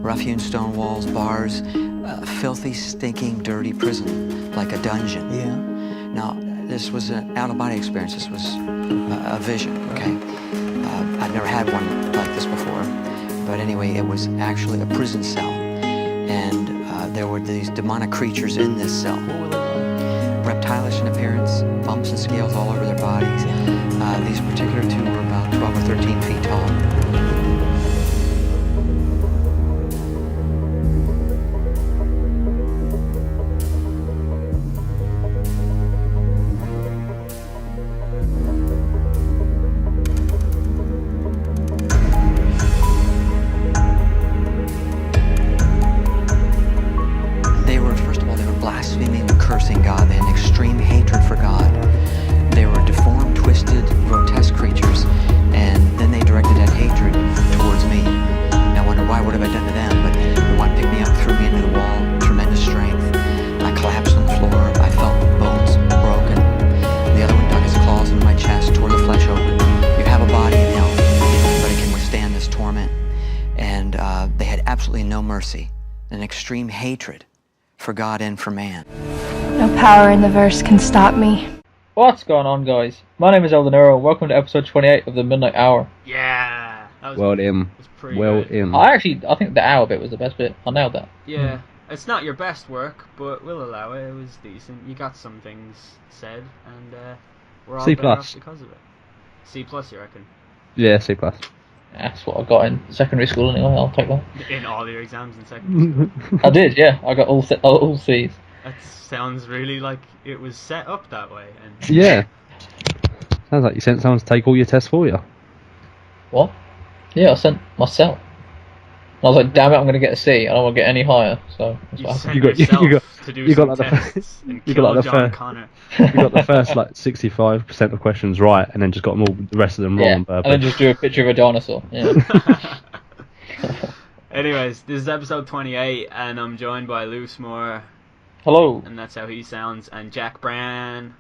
rough-hewn stone walls, bars, filthy, stinking, dirty prison, like a dungeon. Yeah. Now, this was an out-of-body experience. This was a vision, okay? I'd never had one like this before. But anyway, it was actually a prison cell. And there were these demonic creatures in this cell. Reptilish in appearance, bumps and scales all over their bodies. These particular two were about 12 or 13 feet tall. Blaspheming and cursing God. They had an extreme hatred for God. They were deformed, twisted, grotesque creatures, and then they directed that hatred towards me. Now I wonder why, what have I done to them? But the one picked me up, threw me into the wall, tremendous strength. I collapsed on the floor. I felt bones broken. The other one dug his claws into my chest, tore the flesh open. You have a body in hell, but it can withstand this torment. And they had absolutely no mercy, an extreme hatred for God and for man. No power in the verse can stop me. What's going on, guys? My name is Elden Earl. Welcome to episode 28 of the Midnight Hour. Yeah, that was well good. in. It was pretty Well good. in. I think the hour bit was the best bit. I nailed that. Yeah, it's not your best work, but we'll allow it. It was decent. You got some things said, and we're all C+. better off because of it. C+, you reckon? Yeah, C+. That's what I got in secondary school anyway. I'll take that. In all your exams in secondary school? I did, yeah. I got all C's. That sounds really like it was set up that way. And Yeah. Sounds like you sent someone to take all your tests for you. What? Yeah, I sent myself. And I was like, damn it, I'm going to get a C. I don't want to get any higher. So that's you what sent You got- yourself you got- to do you got some like the- tests and you got kill like the John first- Connor. You got the first 65% of questions right, and then just got them all the rest of them wrong yeah. on purpose. And then just do a picture of a dinosaur. Yeah. Anyways, this is episode 28, and I'm joined by Loosemore, Hello. and that's how he sounds, and Jack Brand.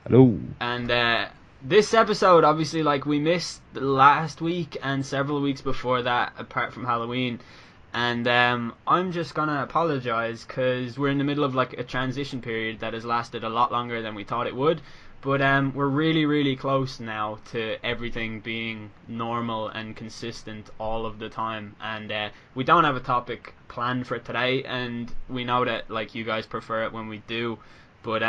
Hello. And this episode, obviously, like, we missed last week and several weeks before that, apart from Halloween. And I'm just gonna apologise, because we're in the middle of, like, a transition period that has lasted a lot longer than we thought it would. But we're really, really close now to everything being normal and consistent all of the time. And we don't have a topic planned for today, and we know that, like, you guys prefer it when we do. But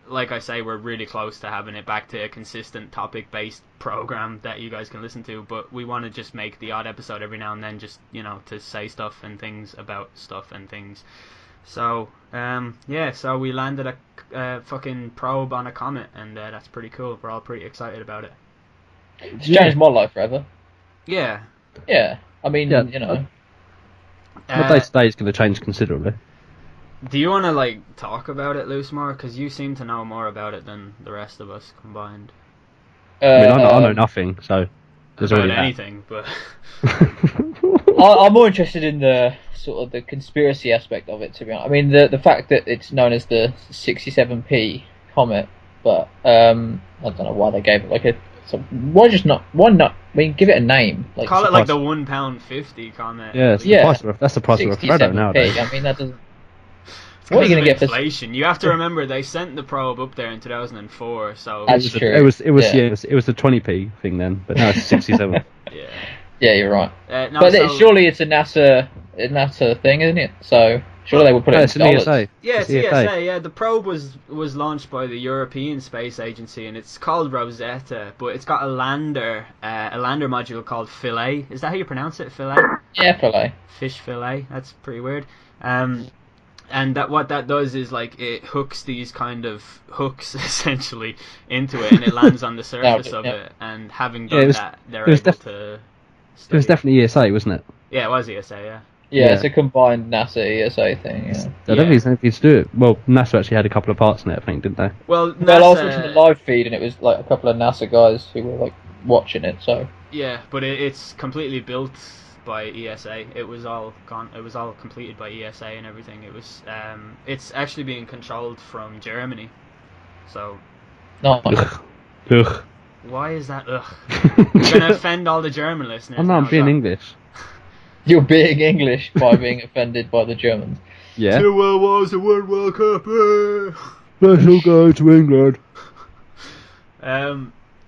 like I say, we're really close to having it back to a consistent topic-based program that you guys can listen to. But we want to just make the odd episode every now and then, just, you know, to say stuff and things about stuff and things. So yeah, so we landed a fucking probe on a comet, and that's pretty cool. We're all pretty excited about it. It's changed my life forever. Yeah. Yeah. I mean, Yeah. you know. My day to day is going to change considerably. Do you want to, like, talk about it, Loosemore? Because you seem to know more about it than the rest of us combined. I mean, I know nothing, so there's About already that. anything, but... I'm more interested in the sort of the conspiracy aspect of it, to be honest. I mean, the fact that it's known as the 67P comet, but I don't know why they gave it like a. So why not? I mean, give it a name. Like, Call it like the price. £1.50 comet. Yeah, it's Yeah. that's the price of a Freddo 67P. nowadays. I mean, that doesn't. It's What are you because gonna of get for? inflation. You have to remember they sent the probe up there in 2004, so That's It was, true. it was Yeah. it was the 20p thing then, but now it's 67. yeah. Yeah, you're right. No, But so, surely it's a NASA thing, isn't it? So surely they would put it it's in an dollars. ESA. yeah, it's ESA. Yeah, the probe was launched by the European Space Agency, and it's called Rosetta, but it's got a lander module called Philae. Is that how you pronounce it, Philae? Yeah, probably. Fish fillet. That's pretty weird. And that what that does is, like, it hooks these kind of hooks essentially into it, and it lands on the surface of yeah. it. And having Yeah, done it was- that, they're it was able def- to. It was definitely ESA, wasn't it? Yeah, it was ESA. Yeah. Yeah, it's a combined NASA ESA thing. Yeah. I don't think it's anything to do it. Well, NASA actually had a couple of parts in it, I think, didn't they? Well, NASA, Well, I was watching the live feed, and it was like a couple of NASA guys who were like watching it. So Yeah, but it's completely built by ESA. It was all completed by ESA and everything. It was it's actually being controlled from Germany. So no. Ugh. why is that? Ugh. You're gonna offend all the German listeners. Oh no, I'm now, being so- English. You're being English by being offended by the Germans. Yeah. 2 World Wars, a World Cup. Special go to England.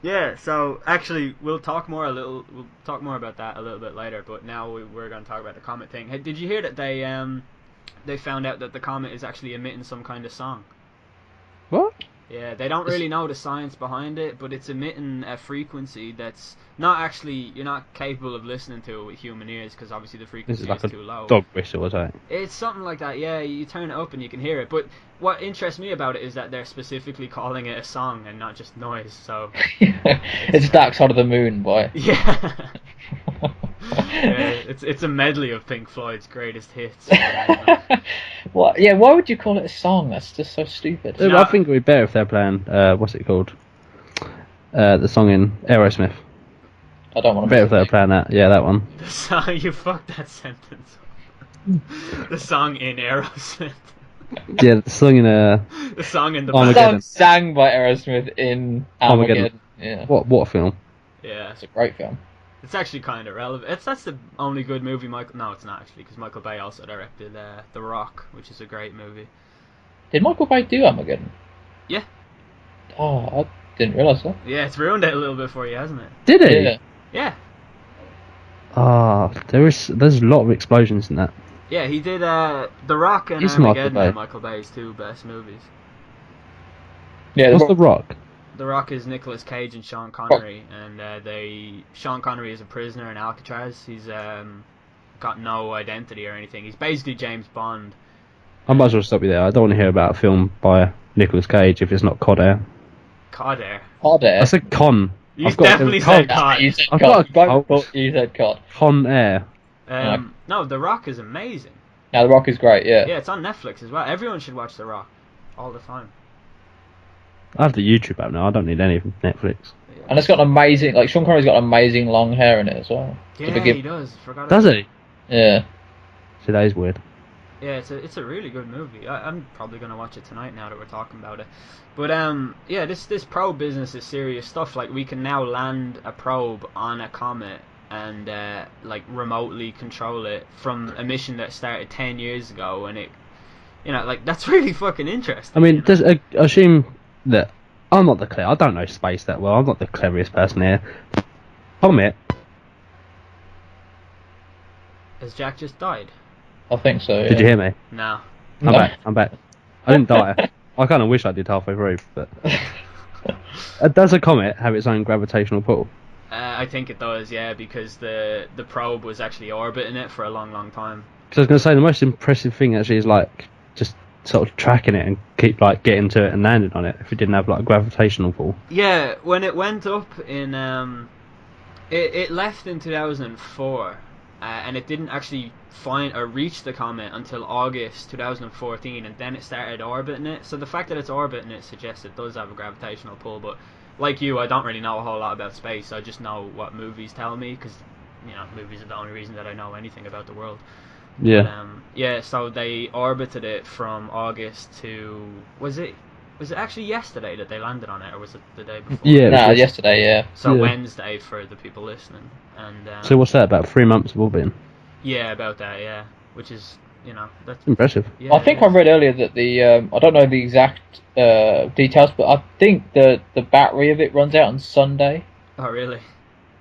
Yeah. So actually, we'll talk more about that a little bit later. But now we're going to talk about the comet thing. Hey, did you hear that they found out that the comet is actually emitting some kind of song? What? Yeah, they don't really know the science behind it, but it's emitting a frequency that's not actually, you're not capable of listening to it with human ears, because obviously the This frequency is like is a too low. dog whistle, is it? It's something like that, yeah, you turn it up and you can hear it, but what interests me about it is that they're specifically calling it a song and not just noise, so... It's Dark Side of the Moon by... Yeah. Yeah, it's a medley of Pink Floyd's greatest hits. What? Yeah, why would you call it a song? That's just so stupid. No. I think it would be better if they're playing, what's it called? The song in Aerosmith. I don't want to Better if they're playing that. Yeah, that one. The song, you fucked that sentence up. The song in Aerosmith. Yeah, the song in The song in the Armageddon. Song sang by Aerosmith in Armageddon. Yeah, what film? Yeah, it's a great film. it's actually kind of relevant. That's the only good movie Michael... No, it's not actually, because Michael Bay also directed The Rock, which is a great movie. Did Michael Bay do Armageddon? Yeah. Oh, I didn't realise that. Yeah, it's ruined it a little bit for you, hasn't it? Did he? Yeah. Yeah. There's a lot of explosions in that. Yeah, he did The Rock and He's Michael Armageddon Bay. are Michael Bay's two best movies. Yeah, What's The Rock? The Rock is Nicolas Cage and Sean Connery, and Sean Connery is a prisoner in Alcatraz. He's got no identity or anything. He's basically James Bond. I might as well stop you there. I don't want to hear about a film by Nicolas Cage if it's not Cod Air. Cod Air. Cod Air. I said Con. You I've got definitely said Cod. You said I've Cod. got a Both cult. thought you said Cod. Con Air. No, The Rock is amazing. Now, The Rock is great, yeah. Yeah, it's on Netflix as well. Everyone should watch The Rock all the time. I have the YouTube app now. I don't need any of Netflix. And it's got an amazing, like, Sean Connery's got amazing long hair in it as well. Yeah, begin- he does. Forgot Does about he? Yeah. See, that is weird. Yeah, it's a really good movie. I'm probably gonna watch it tonight now that we're talking about it. But yeah, this probe business is serious stuff. Like, we can now land a probe on a comet and like remotely control it from a mission that started 10 years ago, and it, like, that's really fucking interesting. I mean, I assume that I'm not I don't know space that well. I'm not the cleverest person here. Comet. Has Jack just died? I think so, yeah. Did you hear me? No. I'm back. I didn't die. I kind of wish I did halfway through, but does a comet have its own gravitational pull? I think it does, yeah, because the probe was actually orbiting it for a long, long time. Because I was going to say the most impressive thing actually is like just sort of tracking it and keep like getting to it and landing on it. If it didn't have like a gravitational pull. Yeah, when it went up in it left in 2004, and it didn't actually find or reach the comet until August 2014, and then it started orbiting it. So the fact that it's orbiting it suggests it does have a gravitational pull. But like you, I don't really know a whole lot about space. I just know what movies tell me, because movies are the only reason that I know anything about the world. Yeah. But, yeah, so they orbited it from August to... Was it actually yesterday that they landed on it, or was it the day before? Yeah. Nah, yesterday, yeah. So Yeah. Wednesday for the people listening. And So what's that? About 3 months of orbiting. yeah, about that, yeah. Which is, that's... Impressive. Yeah, I think it I is. read earlier that I don't know the exact details, but I think the battery of it runs out on Sunday. Oh, really?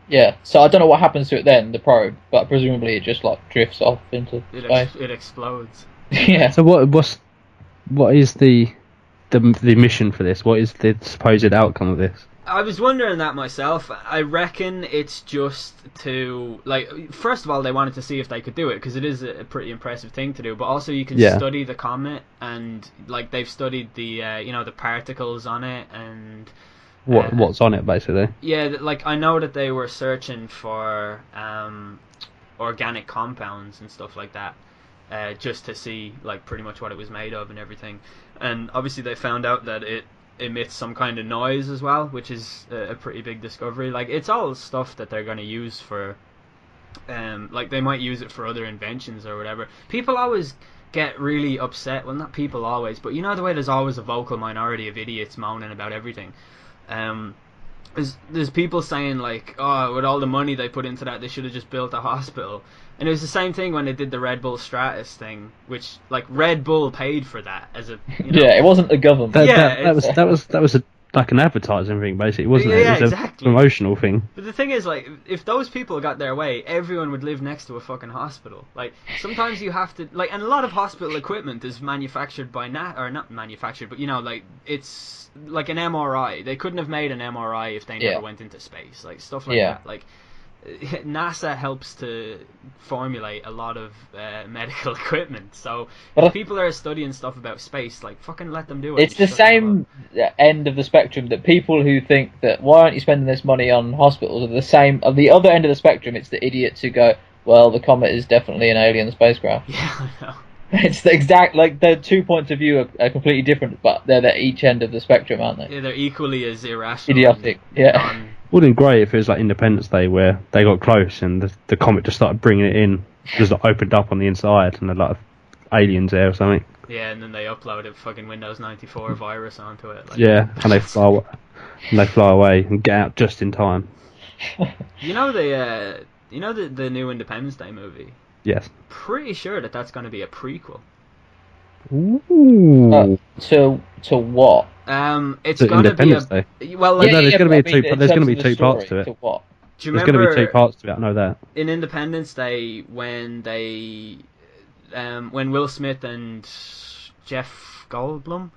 Yeah, so I don't know what happens to it then, the probe, but presumably it just like drifts off into space. It explodes. Yeah. So what is the mission for this? What is the supposed outcome of this? I was wondering that myself. I reckon it's just to, like, first of all, they wanted to see if they could do it, because it is a pretty impressive thing to do, but also you can Yeah. study the comet, and, like, they've studied the, the particles on it, and... What's on it basically? Yeah, like, I know that they were searching for organic compounds and stuff like that, just to see, like, pretty much what it was made of and everything. And obviously they found out that it emits some kind of noise as well, which is a pretty big discovery. Like, it's all stuff that they're going to use for, like, they might use it for other inventions or whatever. People always get really upset, well, not people always, but the way there's always a vocal minority of idiots moaning about everything. there's people saying like, oh, with all the money they put into that, they should have just built a hospital. And it was the same thing when they did the Red Bull Stratus thing, which like Red Bull paid for that as a Yeah, it wasn't the government. That was like an advertising thing, basically, wasn't it? Yeah, It was exactly. a promotional thing. But the thing is, like, if those people got their way, everyone would live next to a fucking hospital. Like, sometimes you have to, like, and a lot of hospital equipment is manufactured by or not manufactured, but like, it's like an MRI. They couldn't have made an MRI if they never went into space, like stuff like that. Like, NASA helps to formulate a lot of medical equipment, so if people are studying stuff about space, like, fucking let them do it. It's the same end of the spectrum that people who think that why aren't you spending this money on hospitals are the same. Of the other end of the spectrum, it's the idiots who go, well, the comet is definitely an alien spacecraft. Yeah, I know. It's the exact, like, the 2 points of view are completely different, but they're at each end of the spectrum, aren't they? Yeah, they're equally as irrational. Idiotic, yeah. Wouldn't it be great if it was like Independence Day where they got close and the comet just started bringing it in, just like, opened up on the inside and a lot of aliens there or something. Yeah, and then they uploaded fucking Windows 94 virus onto it. Like, yeah, and they fly away and get out just in time. You know the new Independence Day movie? Yes. Pretty sure that's going to be a prequel. Ooh. To what? It's To going to be Independence Day. well. No, there's going to be there's going to be two parts to it. To what? Do you There's remember going to be 2 parts to it. I know that. in Independence Day when they, when Will Smith and Jeff Goldblum,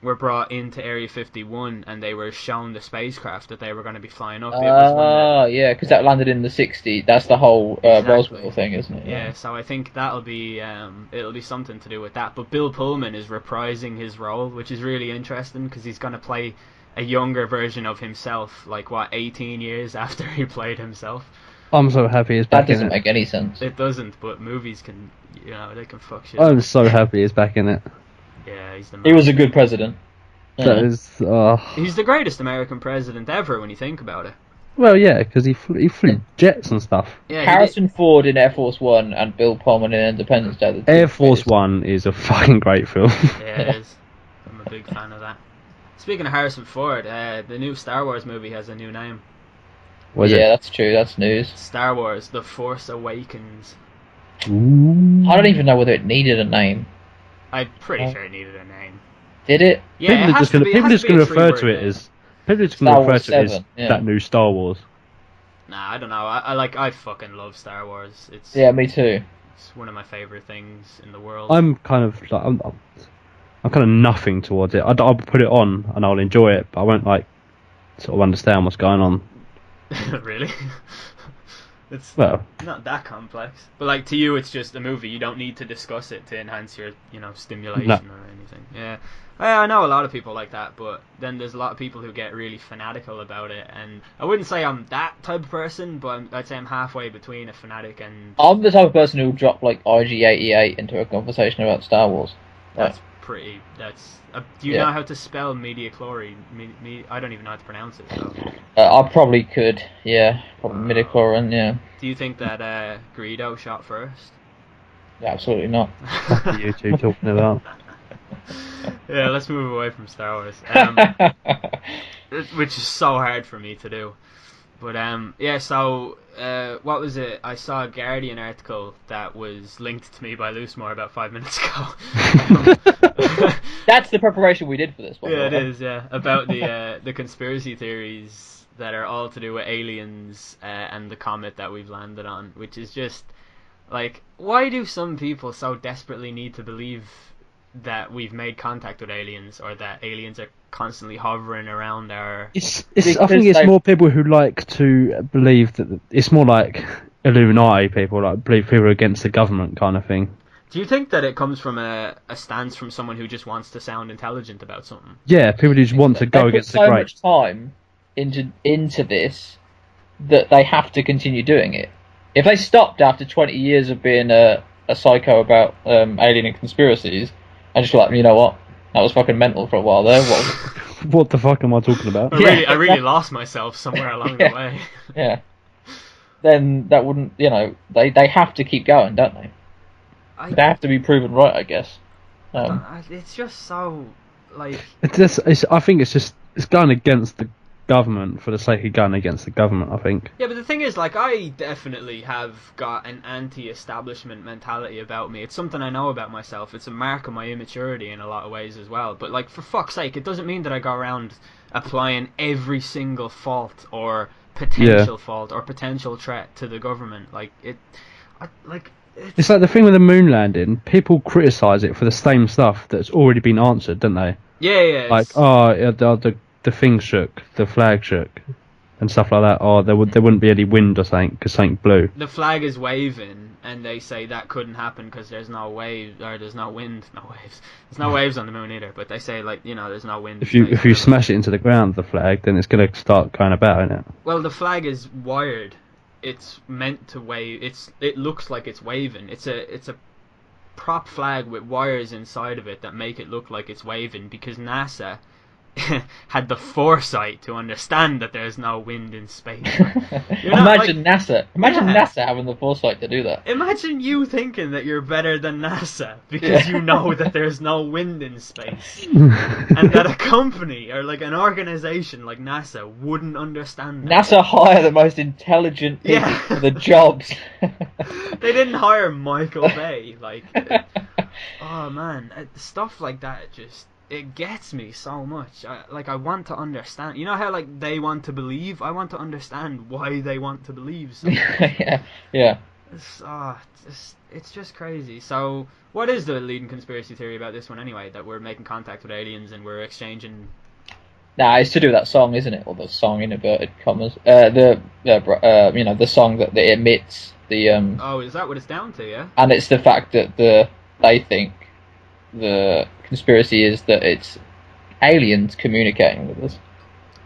were brought into Area 51 and they were shown the spacecraft that they were going to be flying up. Yeah, because that landed in the 60s. That's the whole Roswell thing, isn't it? Yeah, so I think that'll be it'll be something to do with that. But Bill Pullman is reprising his role, which is really interesting because he's going to play a younger version of himself, like 18 years after he played himself. I'm so happy he's back That in doesn't it. make any sense. It doesn't, but movies can, they can fuck shit. I'm so happy he's back in it. Yeah, he's the man. He was a good president. That is. He's the greatest American president ever when you think about it. Well, yeah, because he flew jets and stuff. Yeah, Harrison Ford in Air Force One and Bill Pullman in Independence Day. Air Force One is a fucking great film. Yeah, it is. I'm a big fan of that. Speaking of Harrison Ford, the new Star Wars movie has a new name. Was it? That's true. That's news. Star Wars: The Force Awakens. Ooh. I don't even know whether it needed a name. I'm pretty sure it needed a name. Did it? Yeah, People are just going to refer to it as. People are just going to refer to it as 7, yeah. that new Star Wars. Nah, I don't know. I fucking love Star Wars. It's Me too. It's one of my favorite things in the world. I'm kind of like I'm kind of nothing towards it. I'll put it on and I'll enjoy it, but I won't like sort of understand what's going on. Really? It's Well, not that complex. But like to you, it's just a movie. You don't need to discuss it to enhance your, stimulation or anything. Yeah. I know a lot of people like that, but then there's a lot of people who get really fanatical about it. And I wouldn't say I'm that type of person, but I'd say I'm halfway between a fanatic and. I'm the type of person who would drop like IG-88 into a conversation about Star Wars. That's pretty. Do you know how to spell midichlorian? I don't even know how to pronounce it. So. I probably could. Yeah, probably midichlorian. Yeah. Do you think that Greedo shot first? Absolutely not. you two talking about. Yeah, let's move away from Star Wars, which is so hard for me to do. But yeah. So what was it? I saw a Guardian article that was linked to me by Loosemore about 5 minutes ago. That's the preparation we did for this one. Yeah, it is. Yeah, about the conspiracy theories that are all to do with aliens and the comet that we've landed on, which is just like, why do some people so desperately need to believe that we've made contact with aliens or that aliens are constantly hovering around our... I think it's more people who like to believe that it's more like Illuminati people, like believe people are against the government kind of thing. Do you think that it comes from a stance from someone who just wants to sound intelligent about something? Yeah, people who just want to go against the great. great. So much time into this that they have to continue doing it. If they stopped after 20 years of being a psycho about alien conspiracies, and just like, you know what, that was fucking mental for a while there. What the fuck am I talking about? I really lost myself somewhere along the way. Yeah. Then that wouldn't, they have to keep going, don't they? They have to be proven right, I guess. It's just so, like... I think it's going against government for the sake of going against the government, I think. Yeah, but the thing is, like, I definitely have got an anti-establishment mentality about me. It's something I know about myself. It's a mark of my immaturity in a lot of ways as well. But, like, for fuck's sake, it doesn't mean that I go around applying every single fault or potential fault or potential threat to the government. Like, It's like the thing with the moon landing. People criticise it for the same stuff that's already been answered, don't they? Yeah. Like, the thing shook, the flag shook, and stuff like that. Oh, there wouldn't be any wind or something because something blew. The flag is waving, and they say that couldn't happen because there's no wave, or there's no wind, no waves. There's no waves on the moon either. But they say, like, you know, there's no wind. If you smash it into the ground, the flag, then it's gonna start going about, isn't it? Well, the flag is wired. It's meant to wave. It looks like it's waving. It's a prop flag with wires inside of it that make it look like it's waving because NASA had the foresight to understand that there's no wind in space. Imagine NASA having the foresight to do that. Imagine you thinking that you're better than NASA because you know that there's no wind in space, and that a company or like an organization like NASA wouldn't understand that. NASA hire the most intelligent people for the jobs. They didn't hire Michael Bay. Like, oh man, stuff like that just. It gets me so much. I want to understand. You know how, like, they want to believe? I want to understand why they want to believe something. Yeah. It's just crazy. So, what is the leading conspiracy theory about this one anyway? That we're making contact with aliens and we're exchanging... Nah, it's to do with that song, isn't it? Or the song in inverted commas. The song that emits the... Oh, is that what it's down to, yeah? And it's the fact that they think the conspiracy is that it's aliens communicating with us.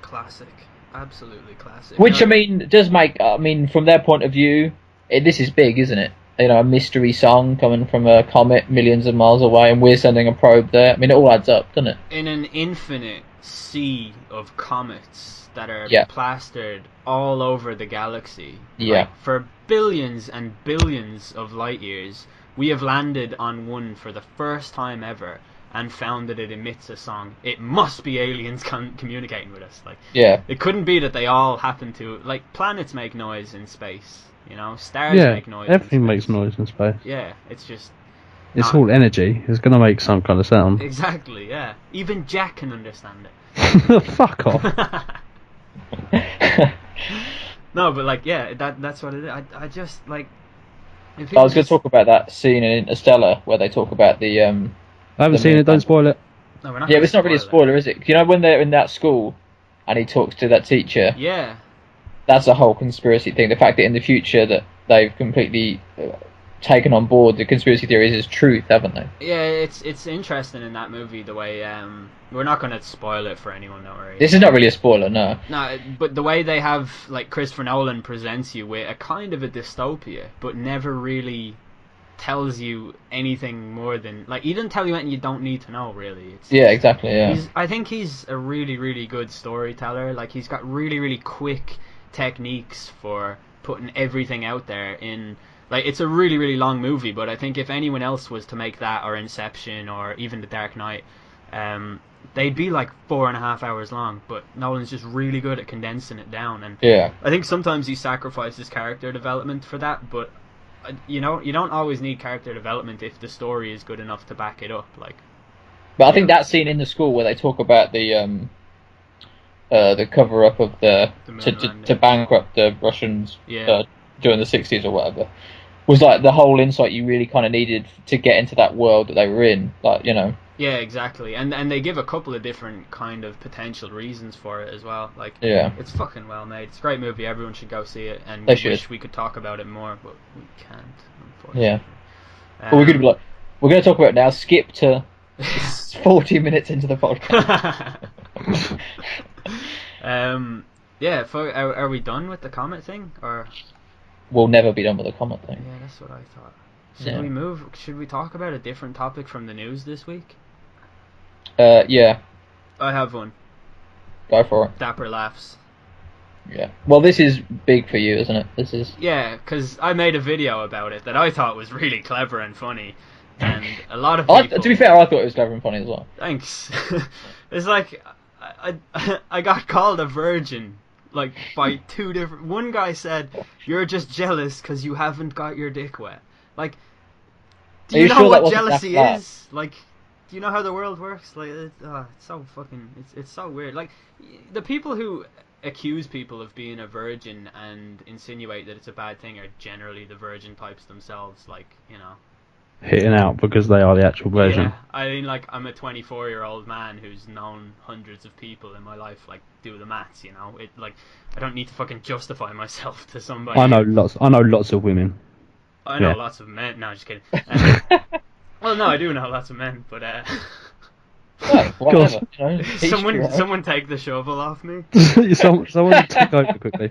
Classic. Absolutely classic. Which, I mean, does make... I mean, from their point of view, this is big, isn't it? You know, a mystery song coming from a comet millions of miles away, and we're sending a probe there. I mean, it all adds up, doesn't it? In an infinite sea of comets that are Yeah. plastered all over the galaxy. Yeah. Like, for billions and billions of light years, we have landed on one for the first time ever and found that it emits a song. It must be aliens communicating with us. Like, Yeah. it couldn't be that they all happen to... Like, planets make noise in space, you know? Stars Yeah, make noise everything in makes space. noise in space. Yeah, it's just... It's not- all energy. It's going to make some kind of sound. Exactly, yeah. Even Jack can understand it. Fuck off. No, but, like, yeah, that's what it is. I just, like... I was going to talk about that scene in Interstellar where they talk about the... I haven't The seen moon it, don't spoil it. No, we're not Yeah, gonna but it's not really a spoil it. spoiler, is it? You know when they're in that school and he talks to that teacher? Yeah. That's a whole conspiracy thing. The fact that in the future that they've completely taken on board the conspiracy theories as truth, haven't they? Yeah, it's interesting in that movie the way we're not going to spoil it for anyone, don't worry. This is not really a spoiler, no. No, but the way they have, like, Christopher Nolan presents you with a kind of a dystopia, but never really tells you anything more than, like, he doesn't tell you anything you don't need to know, really. Yeah, exactly, yeah. I think he's a really, really good storyteller. Like, he's got really, really quick techniques for putting everything out there in... Like, it's a really, really long movie, but I think if anyone else was to make that, or Inception, or even The Dark Knight, they'd be like 4.5 hours long, but Nolan's just really good at condensing it down, and Yeah. I think sometimes he sacrifices character development for that, but you know, you don't always need character development if the story is good enough to back it up. Like, But I think that scene in the school where they talk about the cover-up of The moon to landing. bankrupt the Russians Yeah. during the 60s or whatever, was like the whole insight you really kind of needed to get into that world that they were in. Like, you know. yeah, exactly, and they give a couple of different kind of potential reasons for it as well. Like, Yeah. it's fucking well made. It's a great movie. Everyone should go see it, and They we should. wish we could talk about it more, but we can't, unfortunately. Yeah. But we're gonna be like, we're gonna talk about it now. Skip to 40 minutes into the podcast. Yeah, are we done with the comet thing, or? We'll never be done with the comment thing. Yeah, that's what I thought. Should Yeah. we move? Should we talk about a different topic from the news this week? Yeah, I have one. go for it. Dapper laughs. Yeah. Well, this is big for you, isn't it? This is. Yeah, because I made a video about it that I thought was really clever and funny, and a lot of To people... be fair, I thought it was clever and funny as well. Thanks. It's like, I got called a virgin, like, by two different. One guy said, "You're just jealous because you haven't got your dick wet." Like, do Are you you know sure that what wasn't jealousy that bad? is? Like, do you know how the world works? Like, it's so fucking, it's so weird. Like, the people who accuse people of being a virgin and insinuate that it's a bad thing are generally the virgin types themselves. Like, you know. Hitting out because they are the actual version. Yeah, I mean, like, I'm a 24-year-old man who's known hundreds of people in my life. Like, do the maths, you know. It like, I don't need to fucking justify myself to somebody. I know lots of women. I know yeah. lots of men. No, just kidding. Well, no, I do know lots of men, but Well, whatever. You know, each to their own. someone take the shovel off me. Someone take over quickly.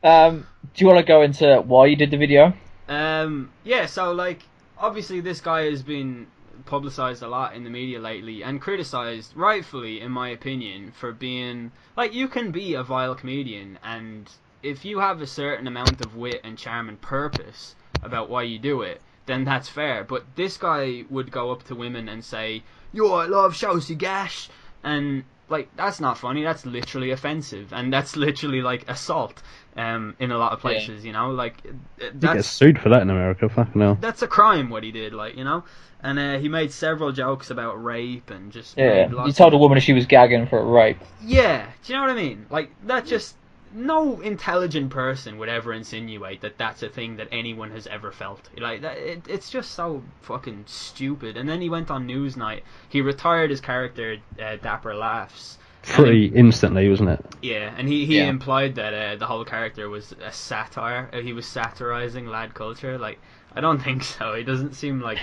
Do you want to go into why you did the video? Yeah, so, like, obviously this guy has been publicized a lot in the media lately and criticized, rightfully, in my opinion, for being, like, you can be a vile comedian, and if you have a certain amount of wit and charm and purpose about why you do it, then that's fair. But this guy would go up to women and say, "Yo, I love Shouty Gash," and, like, that's not funny. That's literally offensive, and that's literally, like, assault in a lot of places, you know. Like, He gets that's sued for that in America. Fucking hell. that's a crime what he did, like, you know. And he made several jokes about rape and just Yeah, made lots you told of... a woman she was gagging for a rape. Yeah, do you know what I mean? Like, that just... No intelligent person would ever insinuate that that's a thing that anyone has ever felt. Like, it's just so fucking stupid. And then he went on Newsnight. He retired his character, Dapper Laughs. Pretty instantly, wasn't it? Yeah, and he Yeah. implied that the whole character was a satire. He was satirizing lad culture. Like, I don't think so. He doesn't seem like...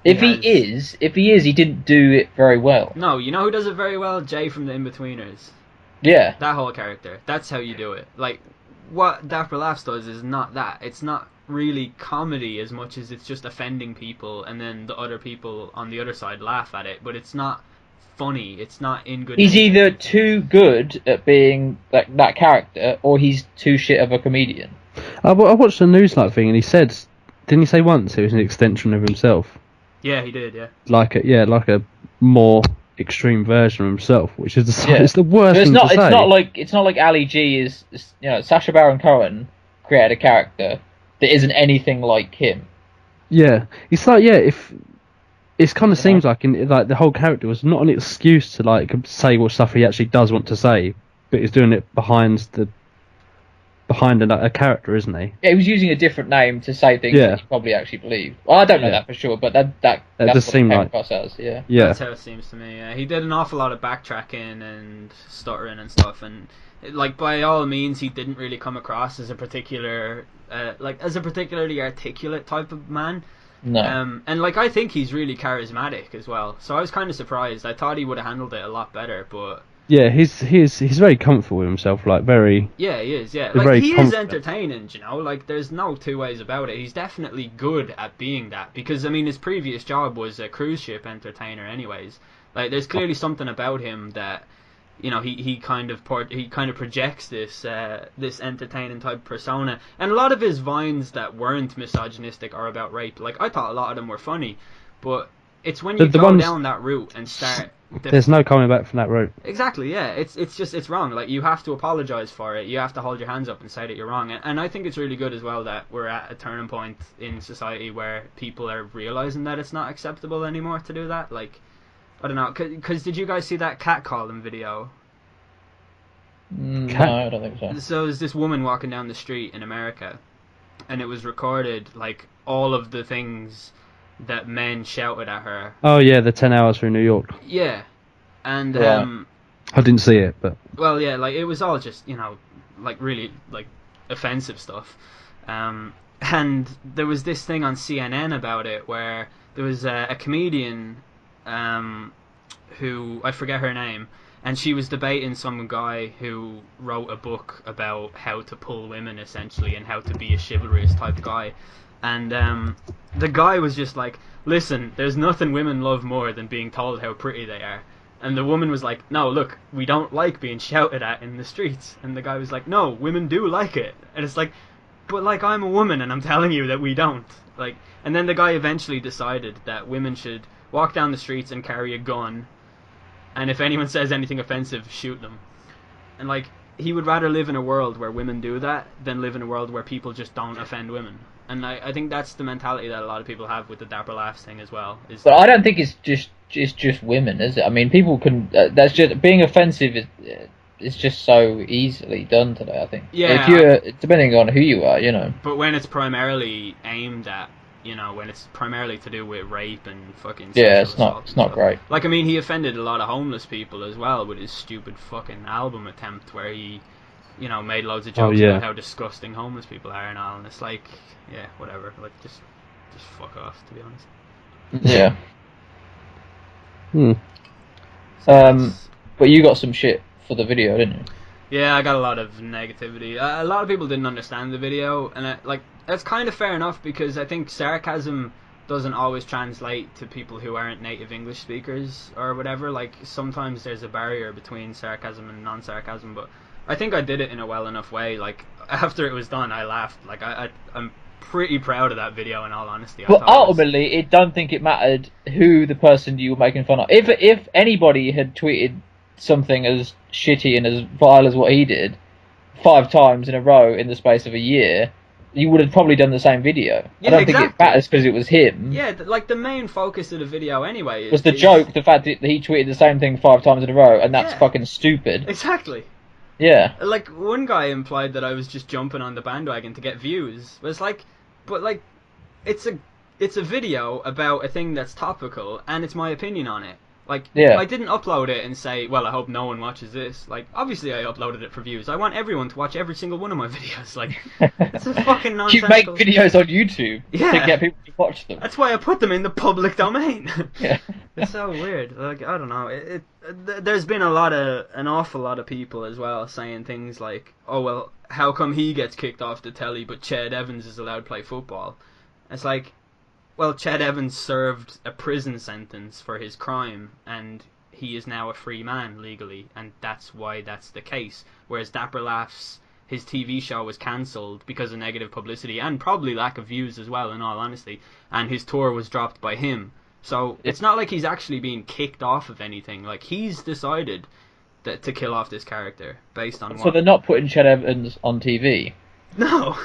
If has- he is, he didn't do it very well. No, you know who does it very well? Jay from the In-Betweeners. Yeah. That whole character. That's how you do it. Like, what Dapper Laughs does is not that. It's not really comedy as much as it's just offending people, and then the other people on the other side laugh at it, but it's not funny. It's not in good He's nature. either too good at being like that character, or he's too shit of a comedian. I watched the Newsnight thing, and he said, didn't he say once it was an extension of himself? Yeah, he did, yeah. Like a more extreme version of himself, which is Yeah. it's the worst But it's thing not. to say. It's not like Ali G is. You know, Sacha Baron Cohen created a character that isn't anything like him. Yeah, it's like if it kind of Yeah. seems like like the whole character was not an excuse to like say what stuff he actually does want to say, but he's doing it behind a character, isn't he? Yeah, he was using a different name to say things Yeah. that he probably actually believed. Well, I don't know Yeah. that for sure, but that's does what it seem came like- across as. Yeah. Yeah, That's how it seems to me. Yeah. He did an awful lot of backtracking and stuttering and stuff, and like by all means, he didn't really come across as a particularly articulate type of man. No. And like I think he's really charismatic as well. So I was kind of surprised. I thought he would have handled it a lot better, but yeah. He's very comfortable with himself, like very. yeah, he is. Yeah, They're like very he is confident. entertaining. You know, like there's no two ways about it. He's definitely good at being that because I mean his previous job was a cruise ship entertainer. Anyways, like there's clearly something about him that you know he kind of projects this this entertaining type persona. And a lot of his vines that weren't misogynistic or about rape. Like I thought a lot of them were funny, but it's when you The go ones- down that route and start. There's no coming back from that route. Exactly, yeah. It's wrong. Like you have to apologize for it. You have to hold your hands up and say that you're wrong. And I think it's really good as well that we're at a turning point in society where people are realizing that it's not acceptable anymore to do that. Like, I don't know. Cause did you guys see that catcalling video? No, I don't think so. So there's this woman walking down the street in America, and it was recorded like all of the things that men shouted at her. Oh yeah, the 10 hours through New York. Yeah, and Right. I didn't see it, but well, yeah, like it was all just like really like offensive stuff. And there was this thing on CNN about it where there was a comedian who I forget her name, and she was debating some guy who wrote a book about how to pull women essentially and how to be a chivalrous type guy. And the guy was just like, listen, there's nothing women love more than being told how pretty they are. And the woman was like, no, look, we don't like being shouted at in the streets. And the guy was like, no, women do like it. And it's like, but like I'm a woman and I'm telling you that we don't. Like, and then the guy eventually decided that women should walk down the streets and carry a gun and if anyone says anything offensive, shoot them. And like, he would rather live in a world where women do that than live in a world where people just don't offend women. And I think that's the mentality that a lot of people have with the Dapper Laughs thing as well. But I don't think it's just women, is it? I mean, people can. That's just being offensive. It's just so easily done today. I think. Yeah. If you're depending on who you are, you know. But when it's primarily aimed at, you know, when it's primarily to do with rape and fucking Yeah, sexual assault it's and not stuff. great. Like, I mean, he offended a lot of homeless people as well with his stupid fucking album attempt where he, you know, made loads of jokes about how disgusting homeless people are and all, and it's like, yeah, whatever. Like, just fuck off, to be honest. Yeah. So But you got some shit for the video, didn't you? yeah, I got a lot of negativity. A lot of people didn't understand the video, and that's kind of fair enough because I think sarcasm doesn't always translate to people who aren't native English speakers or whatever. Like, sometimes there's a barrier between sarcasm and non-sarcasm, but I think I did it in a well enough way. Like, after it was done, I laughed. Like, I'm pretty proud of that video, in all honesty. But ultimately, it don't think it mattered who the person you were making fun of. If anybody had tweeted something as shitty and as vile as what he did 5 times in a row in the space of a year, you would have probably done the same video. Yeah, I don't think it matters because it was him. Yeah, like, the main focus of the video anyway Was the joke the fact that he tweeted the same thing 5 times in a row, and that's fucking stupid. Exactly. Yeah. Like, one guy implied that I was just jumping on the bandwagon to get views. But it's like, it's a video about a thing that's topical, and it's my opinion on it. Like, yeah. I didn't upload it and say, well, I hope no one watches this. Like, obviously I uploaded it for views. I want everyone to watch every single one of my videos. Like, it's a fucking nonsensical... You make videos on YouTube to get people to watch them. That's why I put them in the public domain. Yeah. It's so weird. Like, I don't know. There's been an awful lot of people as well saying things like, oh, well, how come he gets kicked off the telly but Ched Evans is allowed to play football? It's like, well, Ched Evans served a prison sentence for his crime, and he is now a free man legally, and that's why that's the case. Whereas Dapper Laughs, his TV show was cancelled because of negative publicity, and probably lack of views as well, in all honesty, and his tour was dropped by him. So it's not like he's actually being kicked off of anything. Like, he's decided to kill off this character based on what... So they're not putting Ched Evans on TV? No.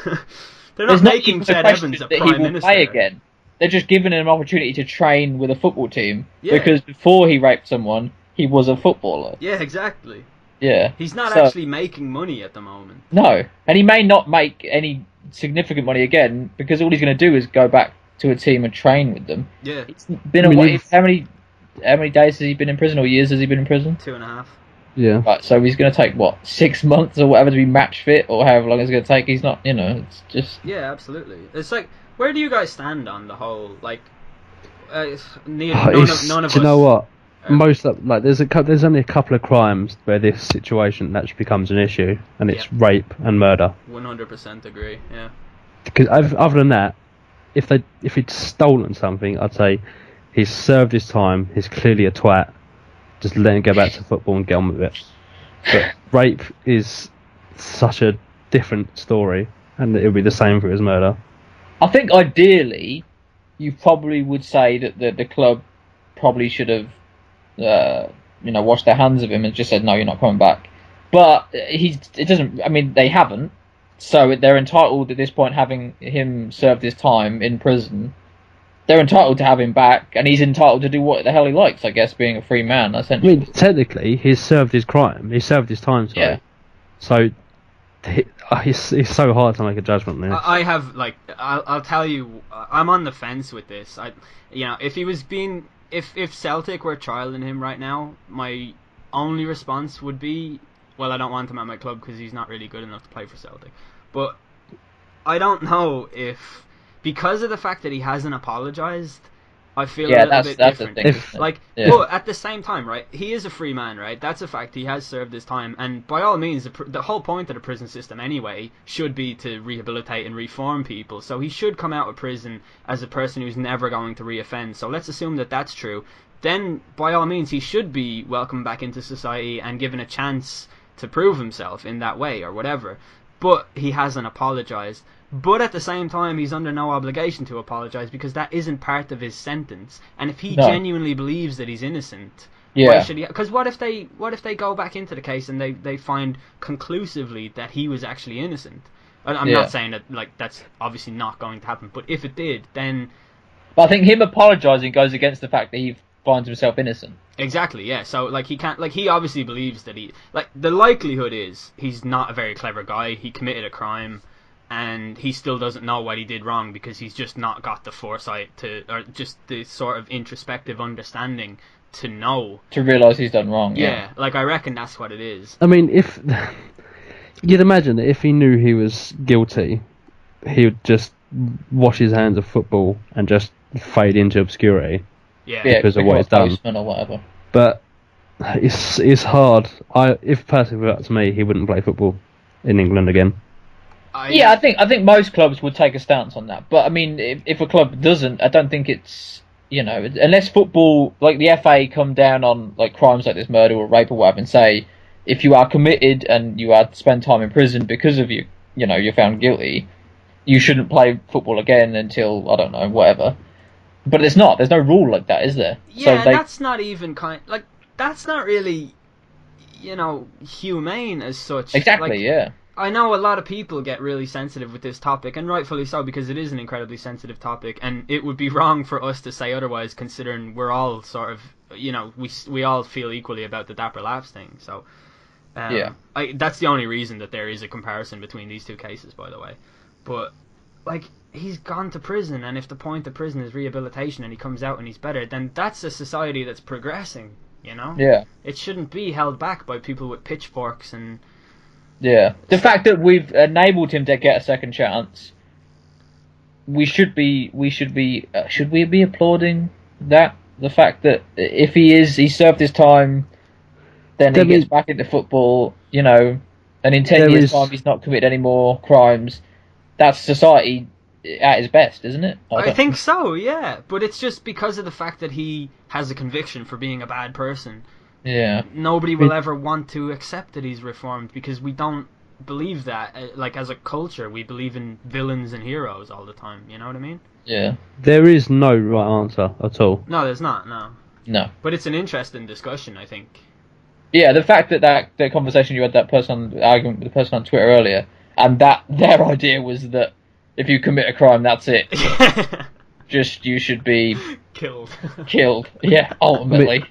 They're not making Ched Evans a prime minister. Play again. They're just giving him an opportunity to train with a football team. Yeah. Because before he raped someone, he was a footballer. Yeah, exactly. Yeah. He's not actually making money at the moment. No. And he may not make any significant money again, because all he's going to do is go back to a team and train with them. Yeah. It's been away. How many days has he been in prison, or years has he been in prison? 2.5. Yeah. Right, so he's going to take, 6 months or whatever to be match fit, or however long it's going to take. He's not, it's just... Yeah, absolutely. It's like, where do you guys stand on the whole, like, none of us... Do you know what? Most of, like, there's only a couple of crimes where this situation actually becomes an issue, and it's rape and murder. 100% agree. Yeah. Because other than that, if he'd stolen something, I'd say he's served his time. He's clearly a twat. Just let him go back to football and get on with it. But rape is such a different story, and it would be the same for his murder. I think ideally, you probably would say that the club probably should have, washed their hands of him and just said, no, you're not coming back. But they haven't. So they're entitled at this point, having him served his time in prison. They're entitled to have him back, and he's entitled to do what the hell he likes, I guess, being a free man, essentially. I mean, technically, he's served his crime. He served his time, sorry. Yeah. So, it's so hard to make a judgment there. I have, I'll tell you, I'm on the fence with this. If he was being... If Celtic were trialling him right now, my only response would be, well, I don't want him at my club because he's not really good enough to play for Celtic. But I don't know if... Because of the fact that he hasn't apologised, I feel a little bit different. But at the same time, right, he is a free man, right? That's a fact. He has served his time, and by all means, the whole point of the prison system anyway should be to rehabilitate and reform people. So he should come out of prison as a person who's never going to reoffend. So let's assume that that's true. Then, by all means, he should be welcomed back into society and given a chance to prove himself in that way or whatever. But he hasn't apologised. But at the same time, he's under no obligation to apologise because that isn't part of his sentence. And if he genuinely believes that he's innocent, Yeah. Why should he? Because what if they go back into the case and they find conclusively that he was actually innocent? And I'm Yeah. not saying that like that's obviously not going to happen, but if it did, then But I think him apologising goes against the fact that he finds himself innocent. exactly, yeah. So like he can't, like he obviously believes that the likelihood is he's not a very clever guy. He committed a crime, and he still doesn't know what he did wrong because he's just not got the foresight or just the sort of introspective understanding to know. To realise he's done wrong. Yeah, like I reckon that's what it is. I mean, if you'd imagine that if he knew he was guilty, he would just wash his hands of football and just fade into obscurity. Yeah, Yeah, because of what become a he's done. postman or whatever. But it's hard. If personally were up to me, he wouldn't play football in England again. Yeah, I think most clubs would take a stance on that. But I mean, if a club doesn't, I don't think it's, you know, unless football, like the FA, come down on like crimes like this, murder or rape or whatever, and say if you are committed and you are to spend time in prison because of you're found guilty, you shouldn't play football again until I don't know whatever. But there's no rule like that, is there? Yeah, So that's not even that's not really, humane as such. exactly, Like, yeah. I know a lot of people get really sensitive with this topic, and rightfully so, because it is an incredibly sensitive topic, and it would be wrong for us to say otherwise, considering we're all sort of, we all feel equally about the Dapper Laughs thing. So, Yeah. that's the only reason that there is a comparison between these two cases, by the way. But like, he's gone to prison, and if the point of prison is rehabilitation, and he comes out and he's better, then that's a society that's progressing. Yeah. It shouldn't be held back by people with pitchforks and. Yeah, the fact that we've enabled him to get a second chance, should we be applauding that? The fact that if he served his time, then he gets back into football, and in 10 years' time he's not committed any more crimes. That's society at its best, isn't it? I think so, yeah. But it's just because of the fact that he has a conviction for being a bad person. Yeah. Nobody will ever want to accept that he's reformed because we don't believe that. Like, as a culture, we believe in villains and heroes all the time. You know what I mean? Yeah. There is no right answer at all. No, there's not, no. No. But it's an interesting discussion, I think. Yeah, the fact that conversation you had, argument with the person on Twitter earlier, and that their idea was that if you commit a crime, that's it. Just, you should be Killed. killed. Yeah, ultimately.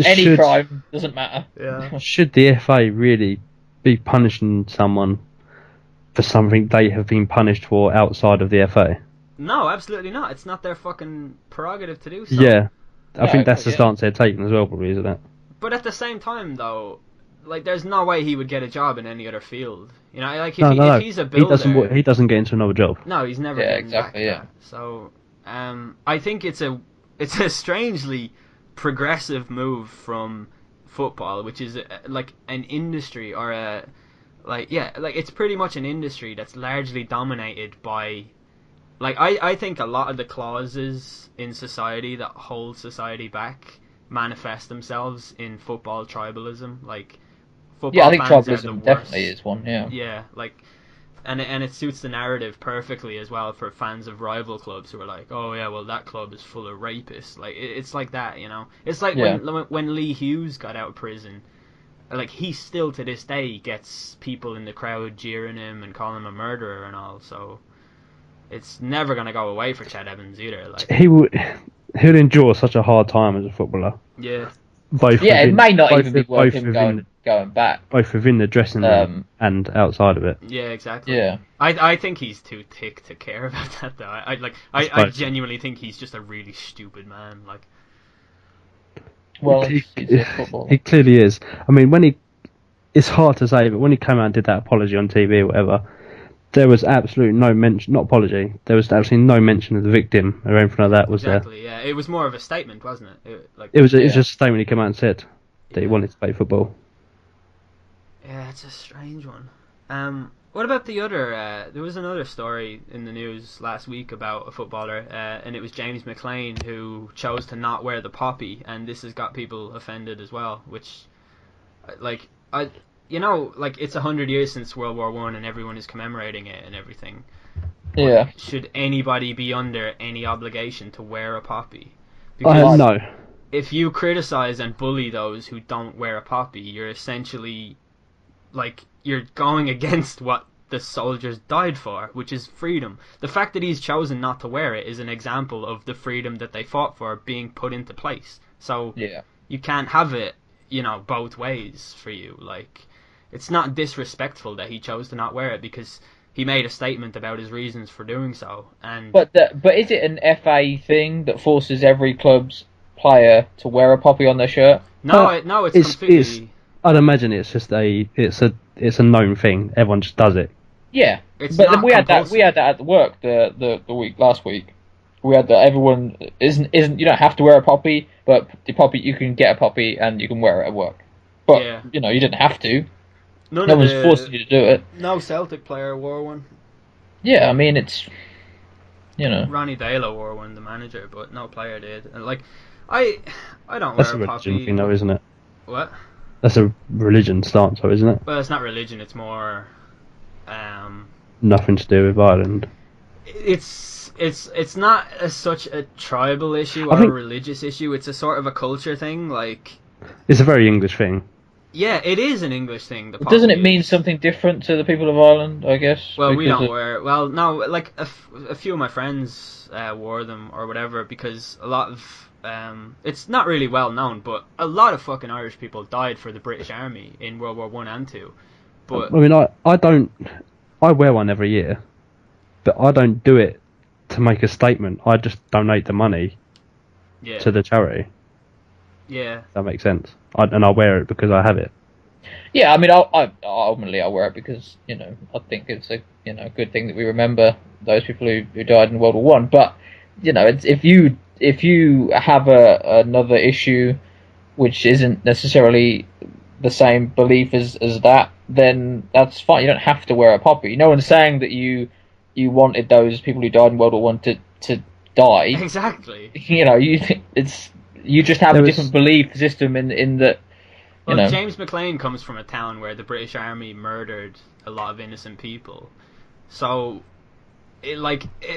Any crime doesn't matter. Yeah. Should the FA really be punishing someone for something they have been punished for outside of the FA? No, absolutely not. It's not their fucking prerogative to do so. Yeah, I think that's the yeah. stance they're taking as well, probably, isn't it? But at the same time, though, like, there's no way he would get a job in any other field. Like, No. if he's a builder... He doesn't get into another job. No, he's never Yeah, getting exactly, back yeah. that. So, I think it's a strangely progressive move from football, which is like an industry or it's pretty much an industry that's largely dominated by, like, I think a lot of the clauses in society that hold society back manifest themselves in football tribalism. Like, football Yeah, I think fans are the tribalism worst. definitely is one, yeah. Yeah, like, and it suits the narrative perfectly as well for fans of rival clubs who are like, oh yeah, well that club is full of rapists. Like, it's like that, It's like Yeah. when Lee Hughes got out of prison, like, he still to this day gets people in the crowd jeering him and calling him a murderer and all. So it's never gonna go away for Chad Evans either. Like, He'll endure such a hard time as a footballer. yeah, It may not even be worth him going back. Both within the dressing room and outside of it. yeah, exactly. Yeah. I think he's too thick to care about that though. I genuinely think he's just a really stupid man. Like, Well, he, he's a footballer. he clearly is. I mean, it's hard to say, but when he came out and did that apology on TV or whatever, there was absolutely no mention, not apology, there was absolutely no mention of the victim or anything like that, was exactly. Yeah, it was more of a statement, wasn't it? there? It was Yeah. just a statement he came out and said that he wanted to play football. Yeah, it's a strange one. What about the other? There was another story in the news last week about a footballer, and it was James McLean who chose to not wear the poppy, and this has got people offended as well. Which, like, it's 100 years since World War I, and everyone is commemorating it and everything. Yeah. Should anybody be under any obligation to wear a poppy? No. if you criticize and bully those who don't wear a poppy, you're essentially like you're going against what the soldiers died for, which is freedom. The fact that he's chosen not to wear it is an example of the freedom that they fought for being put into place. So Yeah. you can't have it, both ways for you. Like, it's not disrespectful that he chose to not wear it because he made a statement about his reasons for doing so. And But is it an FA thing that forces every club's player to wear a poppy on their shirt? no, it's completely. I'd imagine it's just it's a known thing. Everyone just does it. Yeah, It's but not we had that compulsory. at work the week last week. We had that everyone isn't you don't have to wear a poppy, but the poppy you can get a poppy and you can wear it at work. But Yeah. you didn't have to. None No of one's the- forcing you to do it. No Celtic player wore one. Yeah, I mean it's Ronnie Dalo wore one, the manager, but no player did. And like, I don't That's a wear a religion poppy. thing, though, isn't it? What? That's a religion stance, though, isn't it? Well, it's not religion. It's more. Nothing to do with Ireland. It's not such a tribal issue I or a think- religious issue. It's a sort of a culture thing. Like, It's a very English thing. yeah, it is an English thing. The doesn't poppy it mean is. something different to the people of Ireland? I guess. Well, we because don't of- wear. Well, no, like a few of my friends wore them or whatever because a lot of it's not really well known, but a lot of fucking Irish people died for the British Army in World War One and Two. But I mean, I wear one every year, but I don't do it to make a statement. I just donate the money yeah, to the charity. yeah, If that makes sense. And I wear it because I have it. Yeah, I mean, I ultimately I wear it because I think it's a good thing that we remember those people who died in World War One. But it's, if you have another issue which isn't necessarily the same belief as that, then that's fine. You don't have to wear a poppy. No one's saying that you wanted those people who died in World War One to die. exactly. You just have There a was- different belief system in that. Well, James McLean comes from a town where the British Army murdered a lot of innocent people, so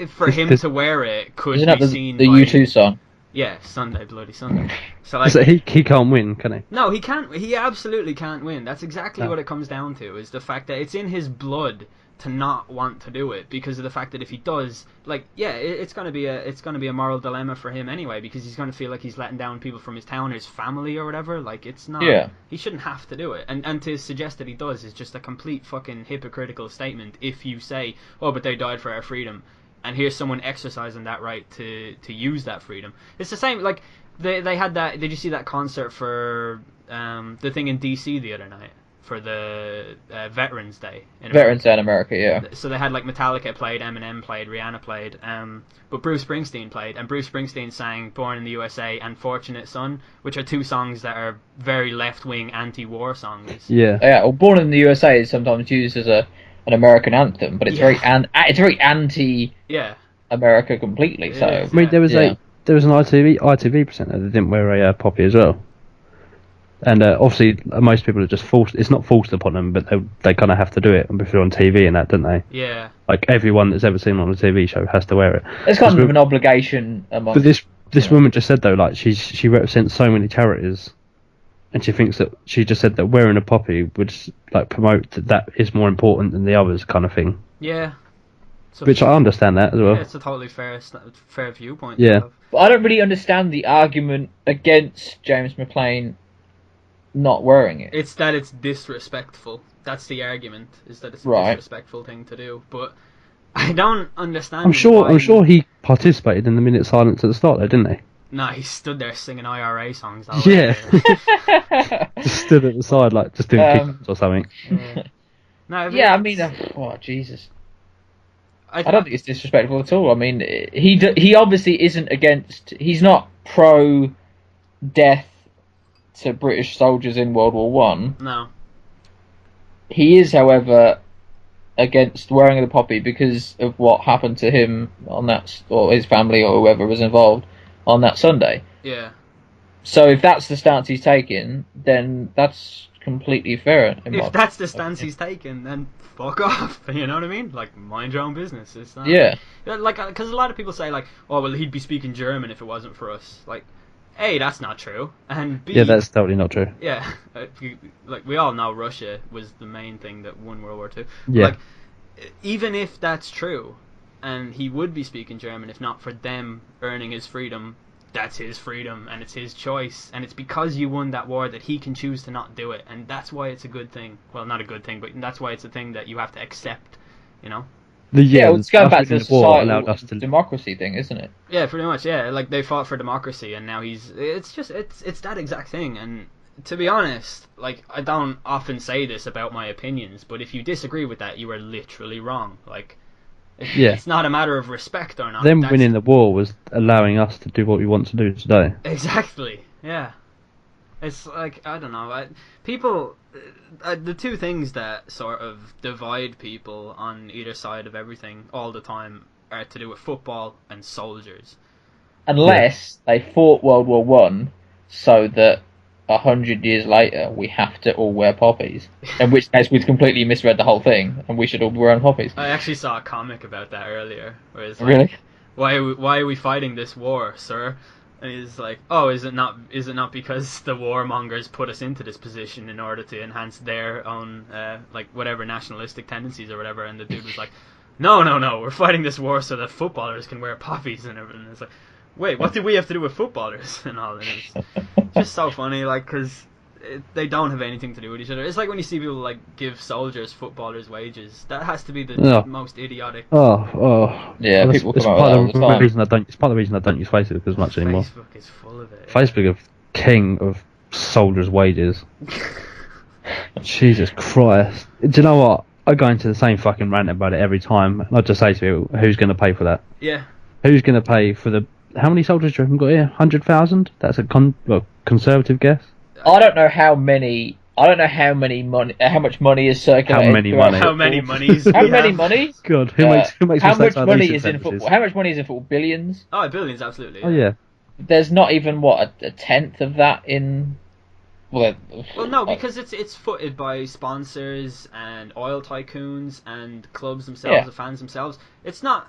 for him This- to wear it could Isn't be that the seen. the by, U2 song? Yeah, Sunday, bloody Sunday. So like, So he can't win, can he? no, he can't. He absolutely can't win. That's exactly No. what it comes down to: is the fact that it's in his blood to not want to do it because of the fact that if he does, it's gonna be a moral dilemma for him anyway because he's gonna feel like he's letting down people from his town, or his family, or whatever. Like, it's not. Yeah. He shouldn't have to do it, and to suggest that he does is just a complete fucking hypocritical statement. If you say, "Oh, but they died for our freedom," and here's someone exercising that right to use that freedom, it's the same. Like, they had that. Did you see that concert for the thing in DC the other night for the Veterans Day? In Veterans Day in America, yeah. So they had like Metallica played, Eminem played, Rihanna played, but Bruce Springsteen played, and Bruce Springsteen sang "Born in the USA" and "Fortunate Son," which are two songs that are very left-wing, anti-war songs. Yeah. Yeah, well, "Born in the USA" is sometimes used as an American anthem, but it's Yeah. it's very anti-America Yeah, completely. It So is. I mean, there was Yeah. an ITV presenter that didn't wear a poppy as well. And obviously, most people are just forced. It's not forced upon them, but they kind of have to do it if they're on TV and that, don't they? yeah, Like everyone that's ever seen on a TV show has to wear it. it's kind Because of an obligation among. But this woman just said though, like she represents so many charities, and she thinks that she just said that wearing a poppy would like promote that is more important than the others, kind of thing. yeah. So Which I understand that as well. yeah, it's a totally fair viewpoint. Yeah. to have. But I don't really understand the argument against James McLean not wearing it. It's that it's disrespectful. That's the argument. Is that it's a Right. disrespectful thing to do. But I don't understand. I'm sure why- he participated in the minute silence at the start though, didn't he? No, he stood there singing IRA songs. That Yeah. Just stood at the side like just doing kick-ups or something. yeah. No, Yeah, I it's- mean, oh Jesus. I I don't think it's disrespectful at all. I mean, he obviously isn't against. He's not pro death to British soldiers in World War One. No. He is, however, against wearing the poppy because of what happened to him on that, or his family, or whoever was involved on that Sunday. Yeah. So if that's the stance he's taking, then that's completely fair. In my If that's the stance he's taken, then fuck off. You know what I mean? Like, mind your own business. It's not, Yeah. Like, because a lot of people say like, oh well, he'd be speaking German if it wasn't for us. Like, A, that's not true, and B, Yeah, that's totally not true. yeah, like we all know Russia was the main thing that won World War II. Yeah. Like, even if that's true, and he would be speaking German if not for them earning his freedom, that's his freedom and it's his choice, and it's because you won that war that he can choose to not do it, and that's why it's a good thing. Well, not a good thing, but that's why it's a thing that you have to accept, you know? Yeah, well, it's going us back to winning the war allowed us societal to. democracy thing, isn't it? Yeah, pretty much. Yeah, like they fought for democracy, and now it's that exact thing. And to be honest, like I don't often say this about my opinions, but if you disagree with that, you are literally wrong. Like, Yeah. it's not a matter of respect or not. Them That's- winning the war was allowing us to do what we want to do today. Exactly. Yeah. It's like, I don't know. People, the two things that sort of divide people on either side of everything all the time are to do with football and soldiers. Unless they fought World War One, so that 100 years later we have to all wear poppies. In which case we've completely misread the whole thing, and we should all be wearing poppies. I actually saw a comic about that earlier, where it's like, Really? why are we fighting this war, sir? And he's like, oh, is it not because the warmongers put us into this position in order to enhance their own like whatever nationalistic tendencies or whatever? And the dude was like, no, we're fighting this war so that footballers can wear poppies and everything. And it's like, wait, what do we have to do with footballers and all? And it's just so funny, like, because they don't have anything to do with each other. It's like when you see people like give soldiers footballers wages. That has to be the Yeah. most idiotic. Oh. Yeah, Well, people it's come out part with of that all the time. It's part of the reason I don't use Facebook as much anymore. Facebook is full of it. Facebook are king of soldiers' wages. Jesus Christ. Do you know what? I go into the same fucking rant about it every time. And I just say to people, who's going to pay for that? Yeah. Who's going to pay for the... How many soldiers do you reckon got here? 100,000? That's a conservative guess. I don't know how many. I don't know how much money is circulating. How many throughout money? How football. many monies? How we many have? monies? God, who makes How mistakes much like money these is in sentences? football? How much money is in football? Billions. Oh, billions, absolutely. Oh, yeah. There's not even a tenth of that in. Well, No, because it's footed by sponsors and oil tycoons and clubs themselves, Yeah. the fans themselves. It's not,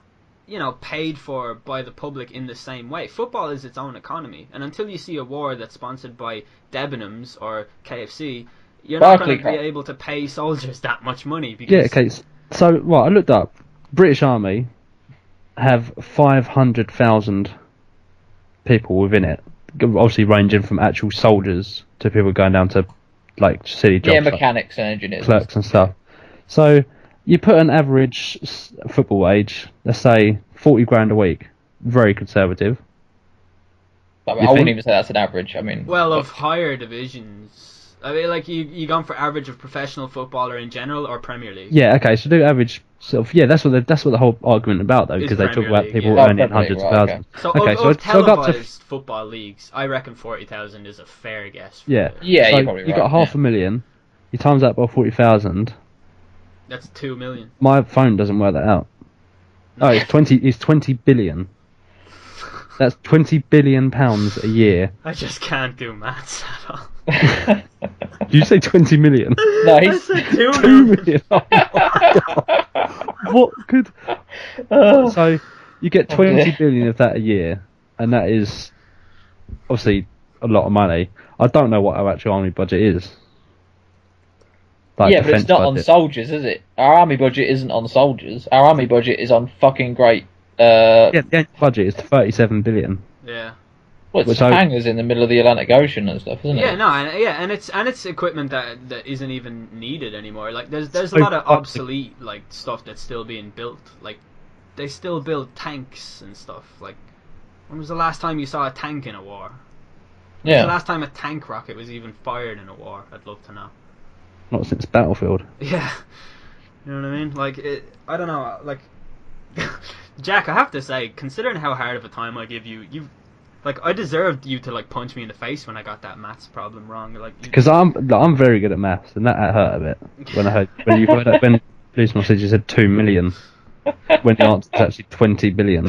paid for by the public in the same way. Football is its own economy, and until you see a war that's sponsored by Debenhams or KFC, you're not going to be Barclaycard. able to pay soldiers that much money. Because Yeah, okay. So, right, I looked up. British Army have 500,000 people within it. Obviously ranging from actual soldiers to people going down to, like, city jobs. yeah, like mechanics and engineers. clerks and stuff. So, you put an average football wage, let's say 40 grand a week. Very conservative. I You wouldn't think? even say that's an average. I mean, Well, of higher divisions. I mean, like, you gone for average of professional footballer in general or Premier League? Yeah, okay, so do average sort of, yeah, that's what the whole argument about, though, Is because they talk Premier about League, people yeah. Oh, earning Premier League, hundreds of right, thousands. So, Okay, of so I got up to televised football leagues, I reckon 40,000 is a fair guess. Yeah. Yeah, so you're probably you got right, half yeah. a million. You times that by 40,000. That's 2 million. My phone doesn't work that out. Oh, it's 20. It's 20 billion. That's 20 billion pounds a year. I just can't do maths at all. Did you say 20 million? no, I he's. said 2 2 million. million. Oh my God. What could? So you get 20 billion of that a year, and that is obviously a lot of money. I don't know what our actual army budget is. Like Yeah, but it's defence not on budget. soldiers, is it? Our army budget isn't on soldiers. Our army budget is on fucking great. Yeah, the annual budget is 37 billion. Yeah. Well, it's Which I- hangars in the middle of the Atlantic Ocean and stuff, isn't it? Yeah, no, and it's equipment that isn't even needed anymore. Like there's a So lot of fucking- obsolete like stuff that's still being built. Like they still build tanks and stuff. Like when was the last time you saw a tank in a war? When was the Yeah. last time a tank rocket was even fired in a war? I'd love to know. Not since Battlefield. Yeah. You know what I mean? Like I don't know, like Jack, I have to say, considering how hard of a time I give you like I deserved you to like punch me in the face when I got that maths problem wrong. Like you, Because I'm very good at maths, and that hurt a bit when I heard when Lucian said you said 2 million when the answer is actually 20 billion.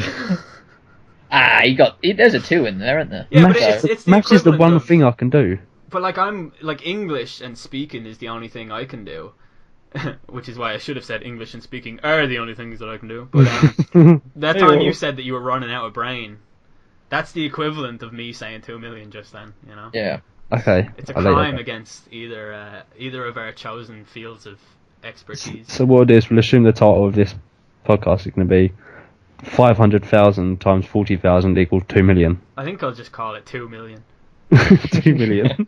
There's a 2 in there, isn't there? Yeah, but maths it's the maths is the equivalent one of- thing I can do. But like I'm like English and speaking is the only thing I can do, which is why I should have said English and speaking are the only things that I can do. But that time you said that you were running out of brain, That's the equivalent of me saying 2 million just then. You know. Yeah. Okay. It's a I'll let you crime go. against either of our chosen fields of expertise. So what it is, we'll assume the title of this podcast is going to be 500,000 times 40,000 equals 2 million. I think I'll just call it 2 million. 2 million.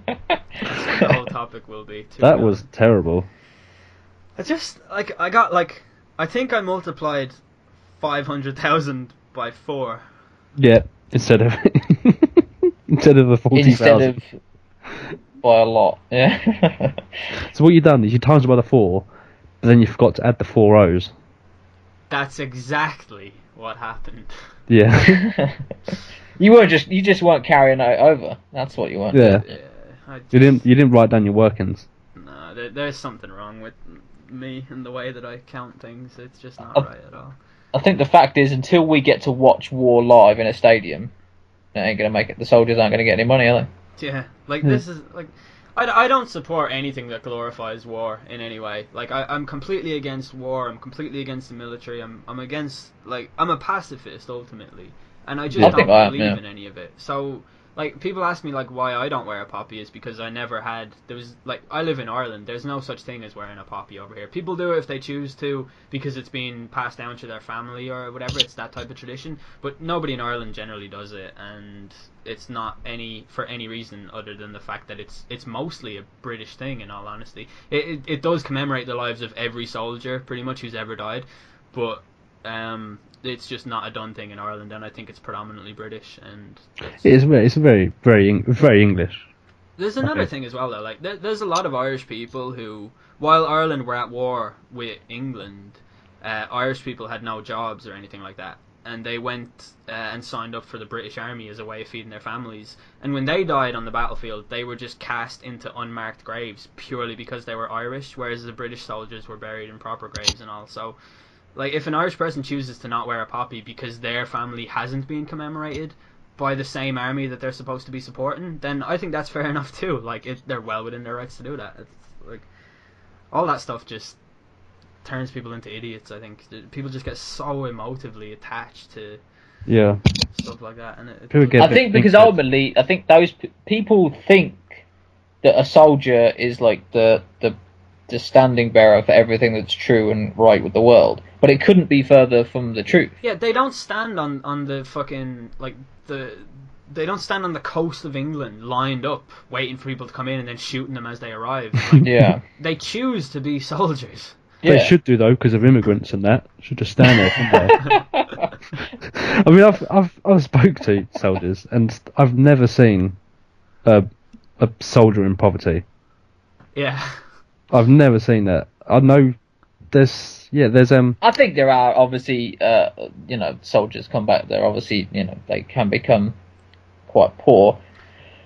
The whole topic will be 2 That million. was terrible. I just I think I multiplied 500,000 by 4. Yeah, instead of instead of the 40,000. Instead of by a lot. Yeah. So what you've done is you times it by the 4, but then you forgot to add the 4 rows. That's exactly what happened. Yeah. You just weren't carrying it over. That's what you weren't. Yeah. Yeah, I just, You didn't write down your workings. No, there's something wrong with me and the way that I count things. It's just not Oh. right at all. I think the fact is, until we get to watch war live in a stadium, it ain't gonna make it. The soldiers aren't gonna get any money, are they? Yeah, this is like, I don't support anything that glorifies war in any way. Like I'm completely against war. I'm completely against the military. I'm against, like, I'm a pacifist ultimately, and I just Yeah. I don't think I am, believe yeah. in any of it. So like, people ask me like why I don't wear a poppy is because I never had. There was like, I live in Ireland. There's no such thing as wearing a poppy over here. People do it if they choose to because it's been passed down to their family or whatever. It's that type of tradition. But nobody in Ireland generally does it, and it's not for any reason other than the fact that it's mostly a British thing. In all honesty, it does commemorate the lives of every soldier pretty much who's ever died, but it's just not a done thing in Ireland, and I think it's predominantly British. And It's very, very English. there's another Okay. thing as well though. Like there's a lot of Irish people who, while Ireland were at war with England, Irish people had no jobs or anything like that, and they went and signed up for the British Army as a way of feeding their families. And when they died on the battlefield, they were just cast into unmarked graves purely because they were Irish, whereas the British soldiers were buried in proper graves and all. So, like, if an Irish person chooses to not wear a poppy because their family hasn't been commemorated by the same army that they're supposed to be supporting, then I think that's fair enough too. Like, they're well within their rights to do that. It's like, all that stuff just turns people into idiots. I think people just get so emotively attached to Yeah. stuff like that, and People get- I think because Think so. ultimately, I think those people think that a soldier is like the standing bearer for everything that's true and right with the world, but it couldn't be further from the truth. yeah, they don't stand on the fucking they don't stand on the coast of England lined up waiting for people to come in and then shooting them as they arrive. Like, Yeah, they choose to be soldiers. They yeah. should do though, because of immigrants and that. Should just stand there, shouldn't they? I mean, I've spoke to soldiers, and I've never seen a soldier in poverty. Yeah. I've never seen that. I know there's I think there are obviously, soldiers come back. They're obviously, they can become quite poor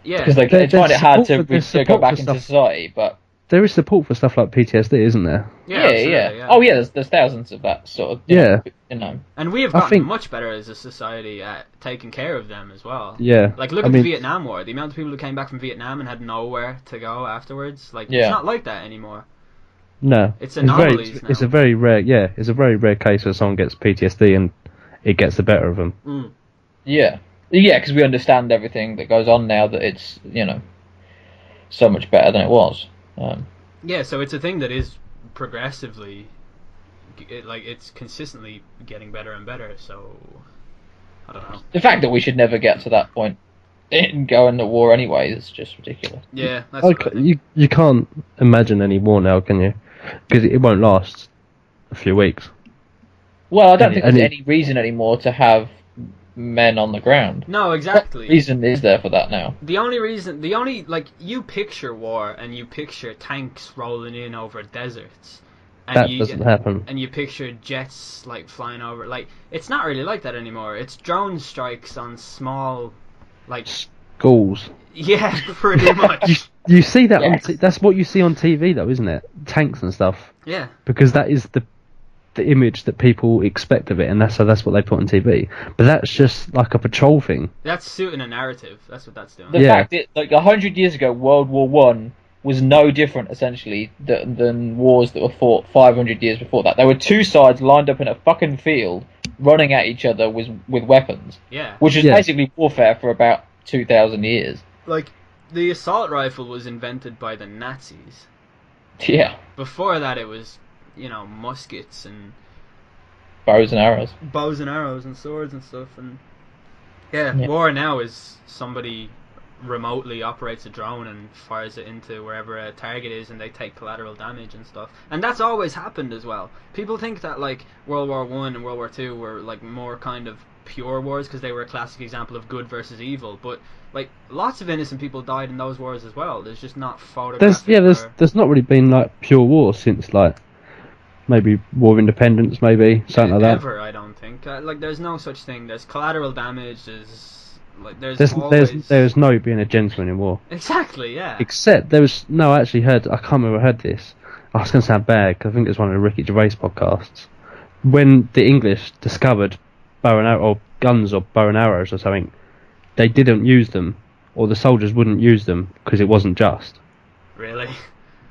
Yeah. because they There's find it hard to there's go support back for into stuff. society. But there is support for stuff like PTSD, isn't there? absolutely, Oh yeah, there's thousands of that sort of. Yeah. And we have I gotten think- much better as a society at taking care of them as well. Yeah. Like, look I at mean, the Vietnam War. The amount of people who came back from Vietnam and had nowhere to go afterwards. Like, Yeah. it's not like that anymore. No, It's anomalies It's now. a very rare. Yeah, it's a very rare case where someone gets PTSD and it gets the better of them. Mm. Yeah, because we understand everything that goes on now. That it's so much better than it was. Yeah, so it's a thing that is progressively, it's consistently getting better and better. So, I don't know. The fact that we should never get to that point and go into war anyway is just ridiculous. Yeah, that's what I think. You can't imagine any war now, can you? Because it won't last a few weeks. Well, I don't Any- think there's any- any reason anymore to have men on the ground. No, What exactly. reason is there for that now? The only, you picture war and you picture tanks rolling in over deserts. And That you doesn't happen. And you picture jets, like, flying over. Like, it's not really like that anymore. It's drone strikes on small, like, Schools. yeah, pretty much. You see that Yes. that's what you see on TV though, isn't it? Tanks and stuff. Yeah. Because that is the image that people expect of it, and that's what they put on TV. But that's just like a patrol thing. That's suiting a narrative. That's what that's doing. The Yeah. fact that, like, 100 years ago, World War One, was no different, essentially, than wars that were fought 500 years before that. There were two sides lined up in a fucking field, running at each other with weapons, Yeah. which is Yeah. basically warfare for about 2,000 years. Like, the assault rifle was invented by the Nazis. Yeah, Before that, it was, muskets and bows and arrows. bows and arrows and swords and stuff. And yeah, Yeah. war now is somebody remotely operates a drone and fires it into wherever a target is, and they take collateral damage and stuff. And that's always happened as well. People think that like World War One and World War Two were like more kind of pure wars because they were a classic example of good versus evil. But like lots of innocent people died in those wars as well. There's just not photographic. There's not really been like pure war since like maybe War of Independence, maybe something like that. Ever, I don't think. Like there's no such thing. There's collateral damage. There's no being a gentleman in war. Exactly, yeah. Except there was I actually heard. I can't remember. I heard this. I was going to sound bad because I think it was one of the Ricky Gervais podcasts. When the English discovered bow and arrow or guns or bow and arrows or something, they didn't use them, or the soldiers wouldn't use them because it wasn't just. Really?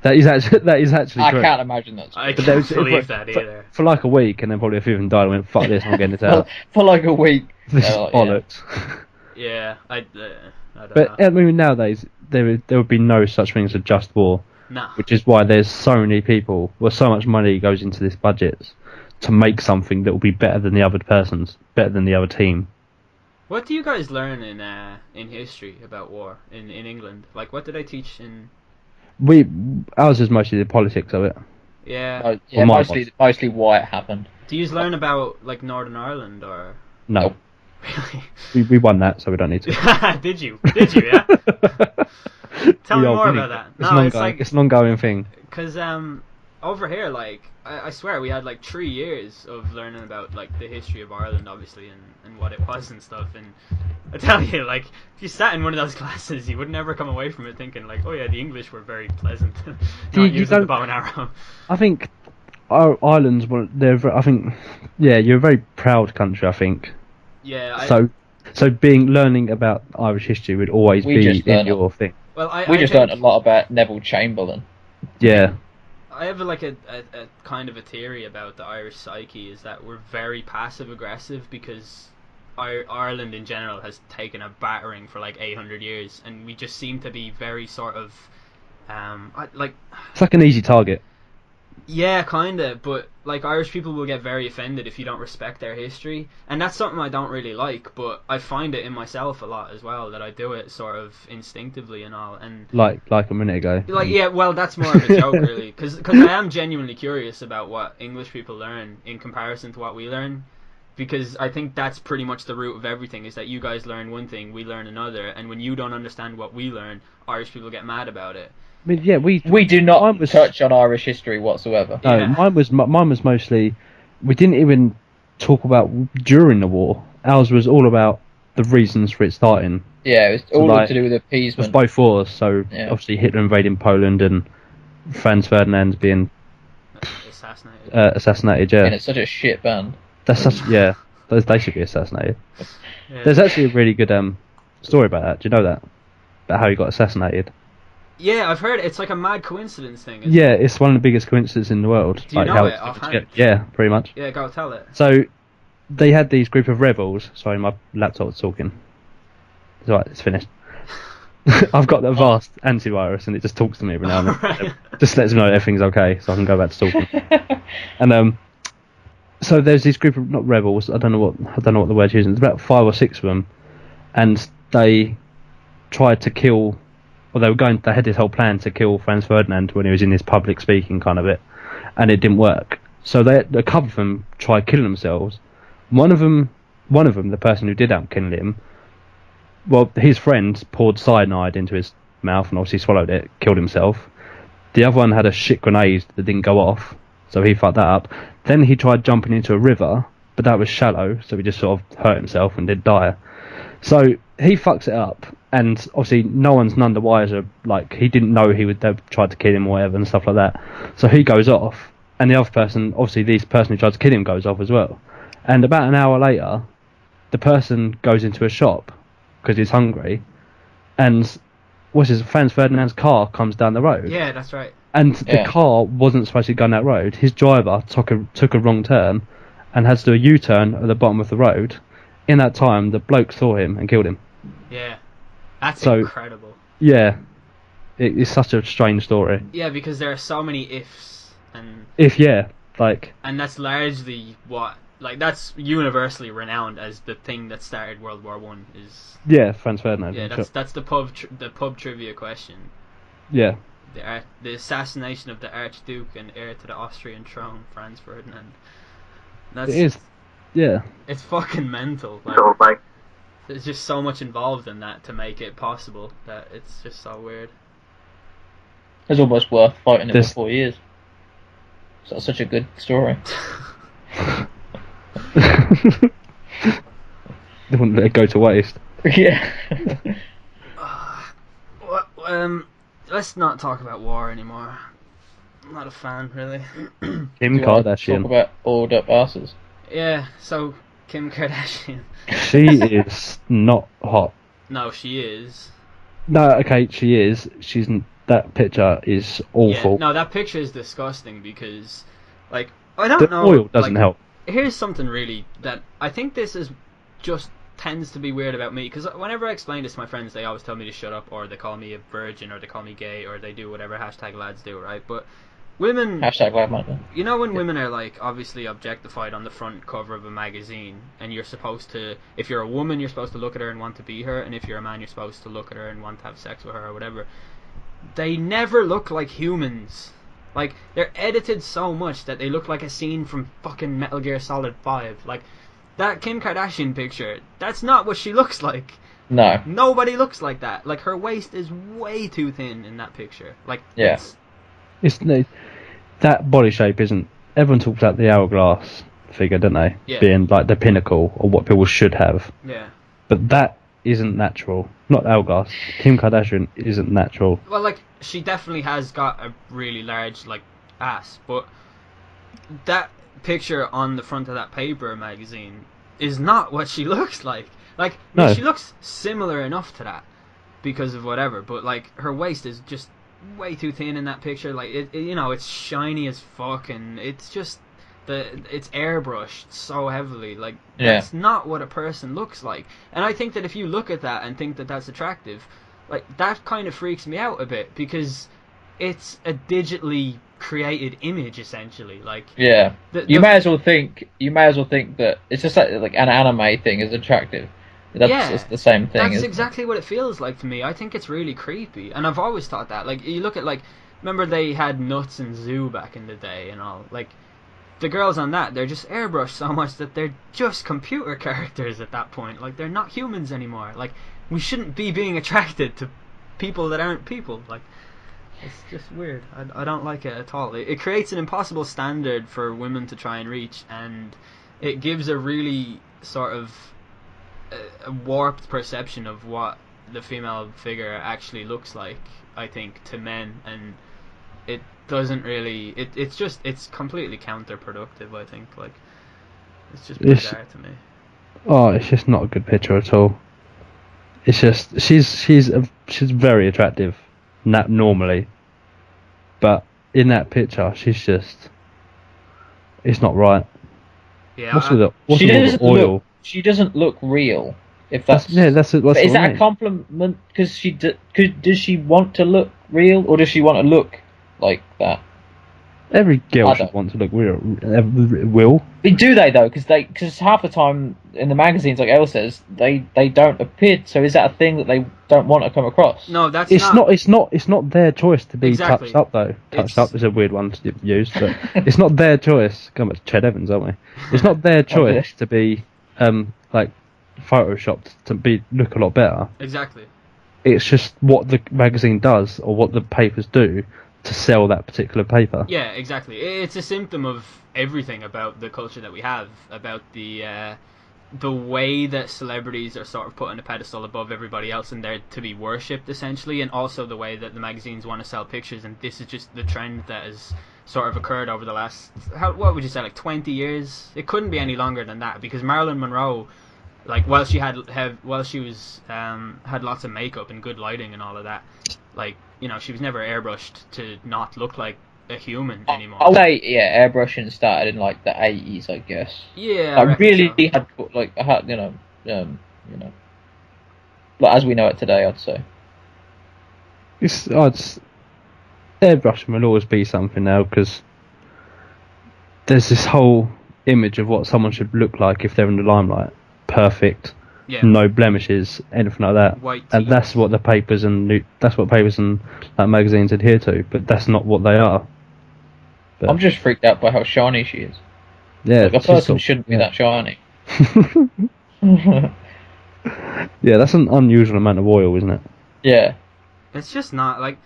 That is actually I true. can't imagine that. I But there can't was- believe for- that for- either. For like a week, and then probably a few of them died. I went, "Fuck this! I'm getting this for, out. for like a week. This is Yeah, yeah. bollocks." Yeah, I don't But know. I mean, nowadays there would be no such thing as a just war, No. which is why there's so many people, so much money goes into this budget to make something that will be better than the other person's, better than the other team. What do you guys learn in history about war in England? Like, what did I teach in? Ours is mostly the politics of it. Yeah. Yeah, Well, mine mostly why it happened. Do you learn about like Northern Ireland or? No, Nope. Really? we won that, so we don't need to. Did you? Yeah. Tell We me are more winning. about that. It's No, an it's ongoing, like it's an ongoing thing. because over here, like I swear we had like 3 years of learning about like the history of Ireland, obviously, and what it was and stuff. And I tell you, like if you sat in one of those classes, you would never come away from it thinking like, oh yeah, the English were very pleasant, You- not you using the don't- bow and arrow. I think Ireland's I think, yeah, you're a very proud country. I think Yeah. so. Learning about Irish history would always We be just in learn your thing. Well, We I just think- learned a lot about Neville Chamberlain. Yeah, I have like a kind of a theory about the Irish psyche is that we're very passive aggressive because Ireland in general has taken a battering for like 800 years, and we just seem to be very sort of it's like an easy target. yeah, kinda, but like Irish people will get very offended if you don't respect their history, and that's something I don't really like, but I find it in myself a lot as well, that I do it sort of instinctively and all, and Like a minute ago. like, yeah, well, that's more of a joke, really, because I am genuinely curious about what English people learn in comparison to what we learn, because I think that's pretty much the root of everything, is that you guys learn one thing, we learn another, and when you don't understand what we learn, Irish people get mad about it. I mean, yeah, We do not Mine was- touch on Irish history whatsoever. No, Yeah. mine was mostly. We didn't even talk about during the war. Ours was all about the reasons for it starting. Yeah, it was So, all like, to do with It was appeasement. both wars. So Yeah. obviously Hitler invading Poland and Franz Ferdinand being Assassinated. assassinated. And Yeah, it's such a shit band. that's such. Yeah, they should be assassinated. Yeah. There's actually a really good story about that. Do you know that? About how he got assassinated. Yeah, I've heard it's like a mad coincidence thing. Isn't Yeah, it's one of the biggest coincidences in the world. Do you know how it it's- offhand? Yeah, pretty much. Yeah, go tell it. So they had these group of rebels. Sorry, my laptop was talking. It's alright, it's finished. I've got the vast antivirus and it just talks to me every now and then. Right. Just lets me know everything's okay, so I can go back to talking. And so there's this group of not rebels. I don't know what the word's using. There's about 5 or 6 of them, and they tried to kill. Well, they had this whole plan to kill Franz Ferdinand when he was in his public speaking kind of bit, and it didn't work. So a couple of them tried killing themselves. One of them, the person who did end up killing him, well, his friend poured cyanide into his mouth and obviously swallowed it, killed himself. The other one had a shit grenade that didn't go off, so he fucked that up. Then he tried jumping into a river, but that was shallow, so he just sort of hurt himself and did die. So he fucks it up, and obviously no one's none the wiser. Like, he didn't know they tried to kill him or whatever and stuff like that. So he goes off, and the other person, obviously this person who tried to kill him, goes off as well. And about an hour later, the person goes into a shop because he's hungry, and Franz Ferdinand's car comes down the road. Yeah, that's right. And the car wasn't supposed to go down that road. His driver took a wrong turn and had to do a U-turn at the bottom of the road. In that time, the bloke saw him and killed him. Yeah, that's So- incredible. Yeah, it's such a strange story. Yeah, because there are so many ifs, and Like, that's largely what, like, that's universally renowned as the thing that started World War One. Is yeah, Franz Ferdinand. yeah, that's the pub trivia question. Yeah, The assassination of the Archduke and heir to the Austrian throne, Franz Ferdinand. That's, it is. Yeah, It's fucking mental. Like, So like, there's just so much involved in that to make it possible that it's just so weird. It's almost worth fighting it This- for 4 years. So that's such a good story. they wouldn't let it go to waste. Yeah. Let's not talk about war anymore. I'm not a fan, really. Kim Do you want to Kardashian. Talk about oiled up asses. Yeah, so Kim Kardashian. She is not hot. No, she is. No, okay, she is. That picture is awful. Yeah, no, that picture is disgusting because, like, I don't The know. oil doesn't like, help. Here's something really that I think this is just tends to be weird about me, because whenever I explain this to my friends, they always tell me to shut up, or they call me a virgin, or they call me gay, or they do whatever hashtag lads do, right? But women, Hashtag Lab Manager. you know, when women are like obviously objectified on the front cover of a magazine, and you're supposed to, if you're a woman, you're supposed to look at her and want to be her, and if you're a man, you're supposed to look at her and want to have sex with her or whatever. They never look like humans. Like, they're edited so much that they look like a scene from fucking Metal Gear Solid 5. Like, that Kim Kardashian picture, that's not what she looks like. No. Nobody looks like that. Like, her waist is way too thin in that picture. Like, Yeah. That body shape isn't. Everyone talks about the hourglass figure, don't they? Yeah. Being like the pinnacle of what people should have. yeah. But that isn't natural. Not hourglass. Kim Kardashian isn't natural. Well, like, she definitely has got a really large, like, ass, but that picture on the front of that paper magazine is not what she looks like. Like, I mean, No. she looks similar enough to that because of whatever, but, like, her waist is just way too thin in that picture. Like, you know, it's shiny as fuck, and it's just it's airbrushed so heavily. Like, Yeah. that's not what a person looks like. And I think that if you look at that and think that that's attractive, like, that kind of freaks me out a bit, because it's a digitally created image essentially. Like, Yeah. the- You the- may as well think that it's just like an anime thing is attractive. That's Yeah, it's the same thing. That's isn't it? exactly what it feels like to me. I think it's really creepy, and I've always thought that. Like, you look at, like, remember they had Nuts and Zoo back in the day and all. Like, the girls on that, they're just airbrushed so much that they're just computer characters at that point. Like, they're not humans anymore. Like, we shouldn't be being attracted to people that aren't people. Like, it's just weird. I don't like it at all. It creates an impossible standard for women to try and reach, and it gives a really sort of a warped perception of what the female figure actually looks like, I think, to men, and it doesn't really, it's completely counterproductive, I think. Like, it's just bizarre to me. Oh, it's just not a good picture at all. It's just she's very attractive, normally, but in that picture she's just, it's not right. Yeah, What's with She the doesn't oil? look. She doesn't look real. If that's That's But what is I that mean. a compliment? Because does she want to look real, or does she want to look like that? Every girl I should don't- want to look real. Will. Do they though? Because half the time in the magazines, like Elle says, they don't appear. So is that a thing that they don't want to come across? no, that's It's not their choice to be Exactly. touched up though. It's- Touched up is a weird one to use, but it's not their choice. Come on, it's Ched Evans, aren't we? It's not their choice to be like photoshopped to look a lot better. Exactly. It's just what the magazine does or what the papers do to sell that particular paper. Yeah, exactly. It's a symptom of everything about the culture that we have, about the way that celebrities are sort of put on a pedestal above everybody else and they're to be worshipped essentially, and also the way that the magazines want to sell pictures, and this is just the trend that has sort of occurred over the last, what would you say, like 20 years? It couldn't be any longer than that, because Marilyn Monroe Like while she was had lots of makeup and good lighting and all of that, like she was never airbrushed to not look like a human anymore. I'll say airbrushing started in like the 80s, I guess. Yeah, I reckon really so. had like I had like as we know it today, I'd say. Airbrushing will always be something now because there's this whole image of what someone should look like if they're in the limelight. Perfect, Yeah. no blemishes, anything like that. White And teeth. that's what papers and like, magazines adhere to. But that's not what they are. But, I'm just freaked out by how shiny she is. yeah, Like, a she's person shouldn't be that shiny. Yeah, that's an unusual amount of oil, isn't it? Yeah. It's just not like.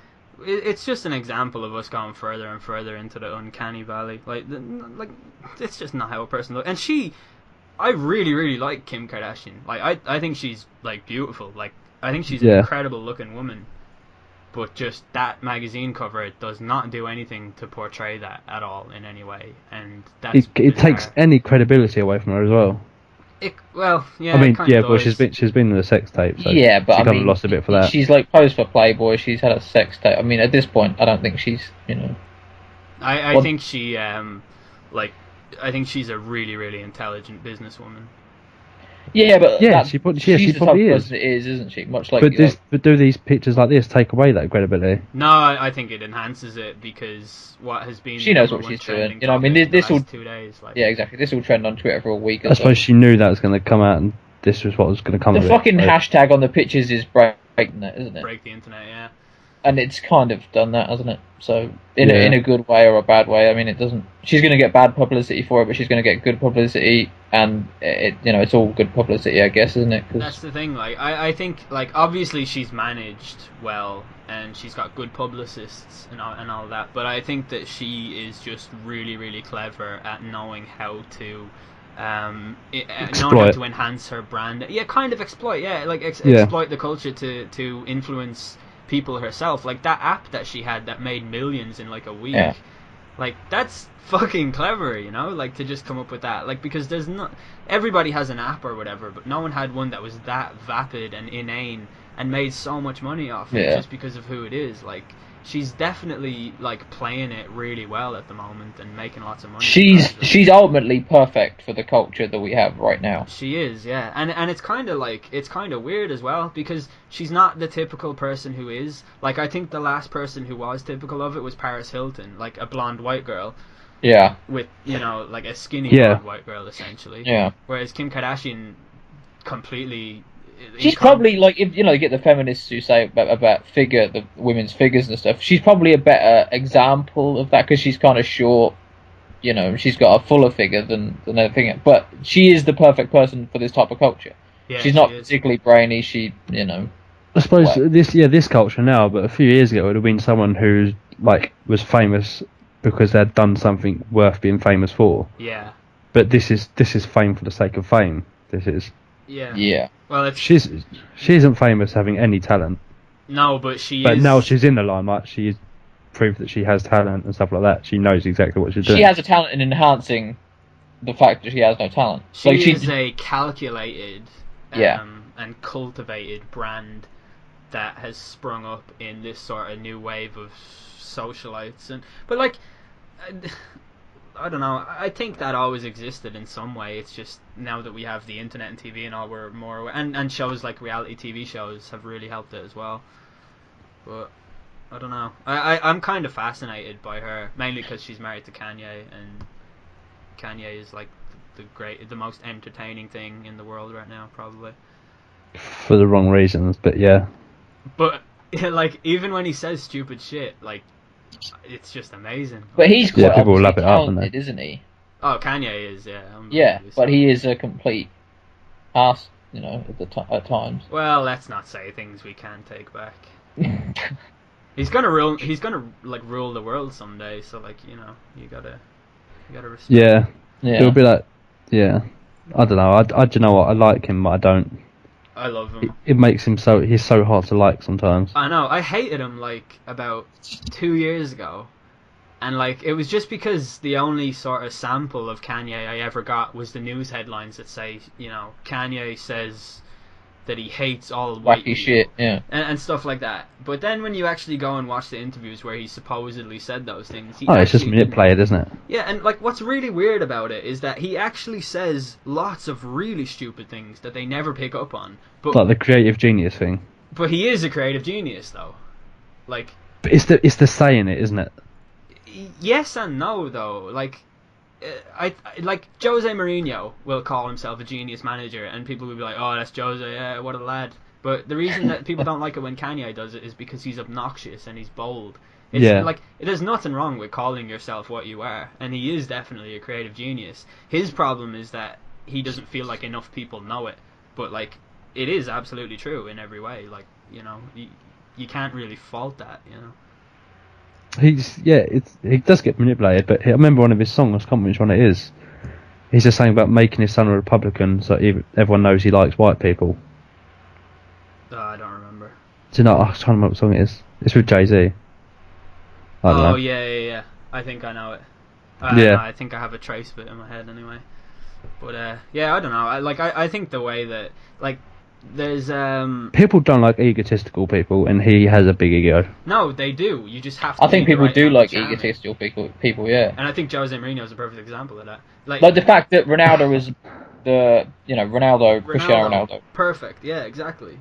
It's just an example of us going further and further into the uncanny valley. Like it's just not how a person looks. And I really, really like Kim Kardashian. Like, I think she's like beautiful. Like, I think she's an Yeah. incredible looking woman. But just that magazine cover, it does not do anything to portray that at all in any way. And that's It bizarre. takes any credibility away from her as well. Well, yeah. I mean, it kind yeah, of well, does. she's been in a sex tape, so Yeah, but she I kind mean, of lost a bit for that. she's like posed for Playboy. She's had a sex tape. I mean, at this point, I don't think she's, I Well- think she I think she's a really, really intelligent businesswoman. Yeah, but Yeah, that's- she she's probably the type of is. person it is, isn't she? Much like, But do these pictures like this take away that credibility? No, I think it enhances it because what has been She knows the what number she's one doing. trending You know, I mean, topic in the this will- last 2 days. Like, yeah, exactly. This will trend on Twitter for a week. I suppose she knew that was going to come out, and this was what was going to come the of fucking it. So- hashtag on the pictures is breaking it, isn't it? break the internet. Yeah. And it's kind of done that, hasn't it? So in Yeah. a good way or a bad way. I mean, it doesn't. She's going to get bad publicity for it, but she's going to get good publicity, and it's all good publicity, I guess, isn't it? 'Cause- That's the thing. Like, I think like obviously she's managed well and she's got good publicists and all that. But I think that she is just really, really clever at knowing how to. Knowing how Exploit. to enhance her brand, kind of exploit, Yeah. exploit the culture to influence people herself. Like that app that she had that made millions in like a week, Yeah. like that's fucking clever, like to just come up with that, like because there's not everybody has an app or whatever, but no one had one that was that vapid and inane and made so much money off it Yeah. just because of who it is. Like she's definitely like playing it really well at the moment and making lots of money. she's ultimately perfect for the culture that we have right now. She is, yeah, and it's kind of weird as well because she's not the typical person who is. Like I think the last person who was typical of it was Paris Hilton, like a blonde white girl Yeah, with like a skinny Yeah. blonde white girl essentially. yeah. Whereas Kim Kardashian completely. She's probably like, if you get the feminists who say about the women's figures and stuff. She's probably a better example of that because she's kind of short. She's got a fuller figure than everything. But she is the perfect person for this type of culture. Yeah, She's not she is. particularly brainy. I suppose Well- this culture now, but a few years ago it would have been someone who like was famous because they'd done something worth being famous for. Yeah, But this is fame for the sake of fame. This is yeah. Yeah. Well, it's she isn't famous having any talent, no, but she but is. now she's in the limelight. She's proved that she has talent and stuff like that. She knows exactly what she's doing. She has a talent in enhancing the fact that she has no talent. She Like, is a calculated Yeah. and cultivated brand that has sprung up in this sort of new wave of socialites. But like, I don't know. I think that always existed in some way. It's just now that we have the internet and TV and all, we're more aware. And shows like reality TV shows have really helped it as well. But I don't know. I'm kind of fascinated by her, mainly because she's married to Kanye, and Kanye is like the most entertaining thing in the world right now, probably. for the wrong reasons, but yeah. But like, even when he says stupid shit, like, it's just amazing. But he's quite Yeah, people will obviously lap it up, don't talented, they? isn't he? Oh, Kanye is, yeah. Yeah, unbelievably but so. he is a complete ass, at times. Well, let's not say things we can't take back. He's gonna rule. He's gonna like rule the world someday. So like, you gotta respect. Yeah. Yeah. It'll be like, yeah. I don't know. I do you know what? I like him, but I don't. I love him. It makes him he's so hard to like sometimes. I know. I hated him like about 2 years ago, And like, it was just because the only sort of sample of Kanye I ever got was the news headlines that say, you know, Kanye says that he hates all white Wacky people shit, yeah. and stuff like that. But then when you actually go and watch the interviews where he supposedly said those things, he It's just actually manipulated, isn't it? yeah, and like what's really weird about it is that he actually says lots of really stupid things that they never pick up on. But Like the creative genius thing. but he is a creative genius though. Like, But it's the saying it, isn't it? yes and no though. Like, I like Jose Mourinho will call himself a genius manager, and people will be like, "Oh, that's Jose, yeah, what a lad." But the reason that people don't like it when Kanye does it is because he's obnoxious and he's bold. It's Yeah. like, there's nothing wrong with calling yourself what you are, and he is definitely a creative genius. His problem is that he doesn't feel like enough people know it, but like, it is absolutely true in every way. Like, you know, you can't really fault that, you know. He does get manipulated, but I remember one of his songs, I can't remember which one it is. He's just saying about making his son a Republican so everyone knows he likes white people. I don't remember. Do you know? I'm trying to remember what song it is. It's with Jay-Z. I don't know. Oh, yeah. I think I know it. Yeah. I think I have a trace of it in my head anyway. But, yeah, I don't know. I think the way that, like, there's, People don't like egotistical people, and he has a big ego. no, they do. You just have to I think be the people right do amount of like charming. egotistical people, yeah. And I think Jose Mourinho is a perfect example of that. Like the fact that Ronaldo is Cristiano Ronaldo. Perfect, yeah, exactly.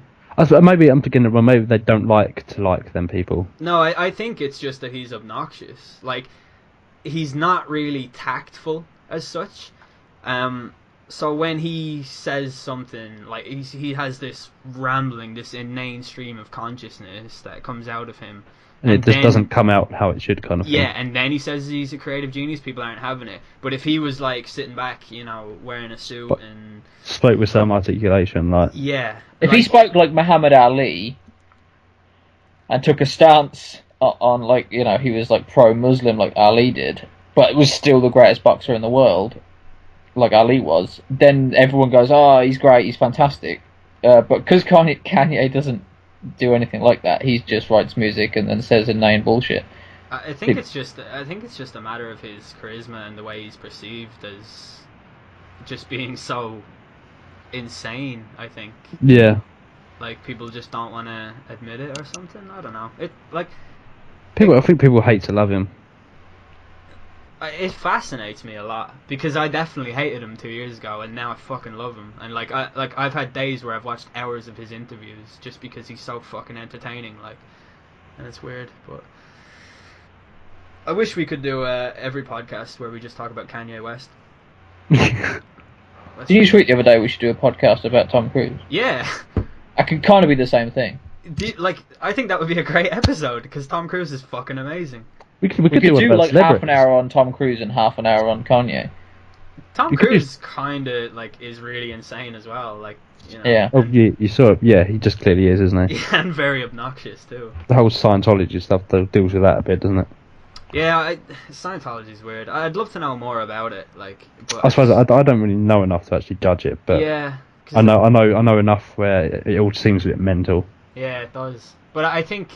Maybe I'm beginning. Well, maybe they don't like to like them people. No, I think it's just that he's obnoxious. Like, he's not really tactful as such. So when he says something, like, he has this rambling, this inane stream of consciousness that comes out of him. And it just then- doesn't come out how it should, kind of Yeah, thing. and then he says he's a creative genius, people aren't having it. But if he was, like, sitting back, you know, wearing a suit But- and... Spoke with some articulation, like. Yeah. If like, he spoke like Muhammad Ali and took a stance on like, you know, he was like pro-Muslim like Ali did, but was still the greatest boxer in the world, like Ali was, then everyone goes, "Oh, he's great, he's fantastic." But because Kanye doesn't do anything like that, he just writes music and then says inane bullshit. I think it's just a matter of his charisma and the way he's perceived as just being so insane. I think Yeah. like people just don't want to admit it or something. I don't know. I think people hate to love him. It fascinates me a lot because I definitely hated him 2 years ago, and now I fucking love him. And I've had days where I've watched hours of his interviews just because he's so fucking entertaining. Like, and it's weird, but I wish we could do every podcast where we just talk about Kanye West. Did you tweet the other day we should do a podcast about Tom Cruise? Yeah. I could kind of be the same thing. I think that would be a great episode because Tom Cruise is fucking amazing. We could We could do one do about like half an celebrities. hour on Tom Cruise and half an hour on Kanye. Tom You could Cruise kind of like is really insane as well. Like, you know. Yeah. Oh, you saw it. Yeah, he just clearly is, isn't he? Yeah, and very obnoxious too. The whole Scientology stuff deals with that a bit, doesn't it? Yeah, Scientology's weird. I'd love to know more about it. Like, but I suppose I don't really know enough to actually judge it, but yeah, 'cause I know enough where it all seems a bit mental. Yeah, it does. But I think,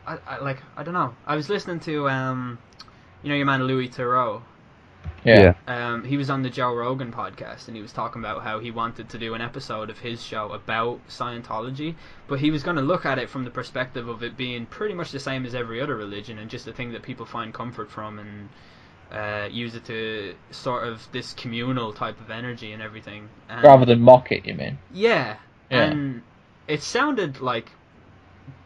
I don't know. I was listening to you know your man Louis Theroux. Yeah. He was on the Joe Rogan podcast and he was talking about how he wanted to do an episode of his show about Scientology, but he was going to look at it from the perspective of it being pretty much the same as every other religion and just a thing that people find comfort from and use it to sort of this communal type of energy and everything. And Rather than mock it, you mean? yeah, Yeah. and it sounded like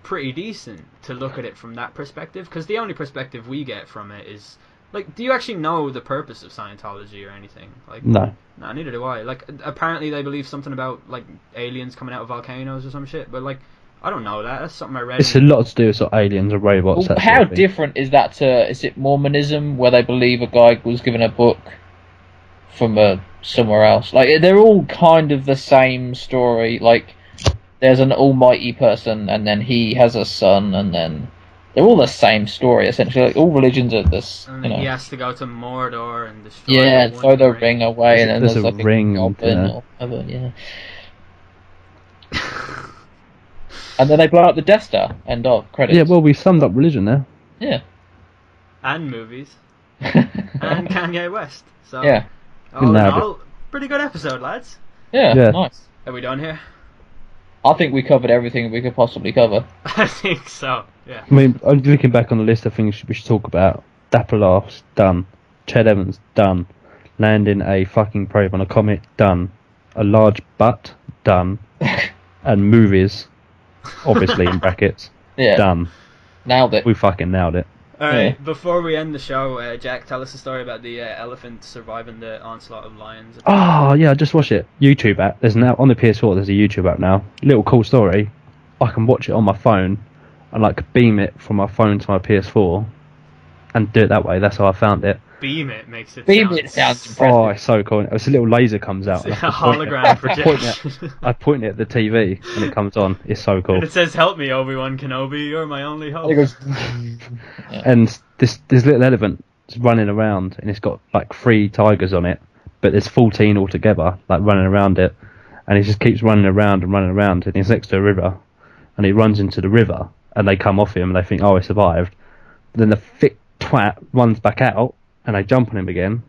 pretty decent to look at it from that perspective, because the only perspective we get from it is like, do you actually know the purpose of Scientology or anything? Like, No. no, neither do I. Like, apparently they believe something about like aliens coming out of volcanoes or some shit, but like, I don't know that. That's something I read. It's a lot to do with sort of aliens or robots. Well, that how sort of thing. different is that to, is it Mormonism, where they believe a guy was given a book from somewhere else? Like, they're all kind of the same story. Like, there's an almighty person, and then he has a son, and then they're all the same story, essentially. Like, all religions are this, And you know. he has to go to Mordor and destroy Yeah, the throw One the ring away, and then There's there's a like ring, goblin yeah. or whatever, yeah. And then they blow up the Death Star. End of. Credits. Yeah, well, we summed up religion there. Yeah. and movies and Kanye West. So Yeah. all in Nailed it. all, pretty good episode, lads. Yeah, Yeah. nice. Are we done here? I think we covered everything we could possibly cover. I think so. Yeah. I mean, I'm looking back on the list of things we should talk about. Dapper Laughs, done. Ched Evans, done. Landing a fucking probe on a comet, done. A large butt, done. And movies, obviously in brackets, Yeah. done. Nailed it. We fucking nailed it. Alright, Yeah. before we end the show, Jack, tell us a story about the elephant surviving the onslaught of lions. Oh, yeah, just watch it. YouTube app. There's now, on the PS4, there's a YouTube app now. Little cool story. I can watch it on my phone and, like, beam it from my phone to my PS4 and do it that way. That's how I found it. Beam it makes it Beam sound it sounds impressive. Oh, it's so cool. It's a little laser comes out. It's and a I can point hologram it- I point projection. it- I point it at the TV and it comes on. It's so cool. And it says, "Help me, Obi-Wan Kenobi, you're my only hope." It goes. And this little elephant is running around and it's got like 3 tigers on it, but there's 14 altogether, like running around it. And he just keeps running around and he's next to a river and he runs into the river and they come off him and they think, oh, he survived. But then the thick twat runs back out and they jump on him again,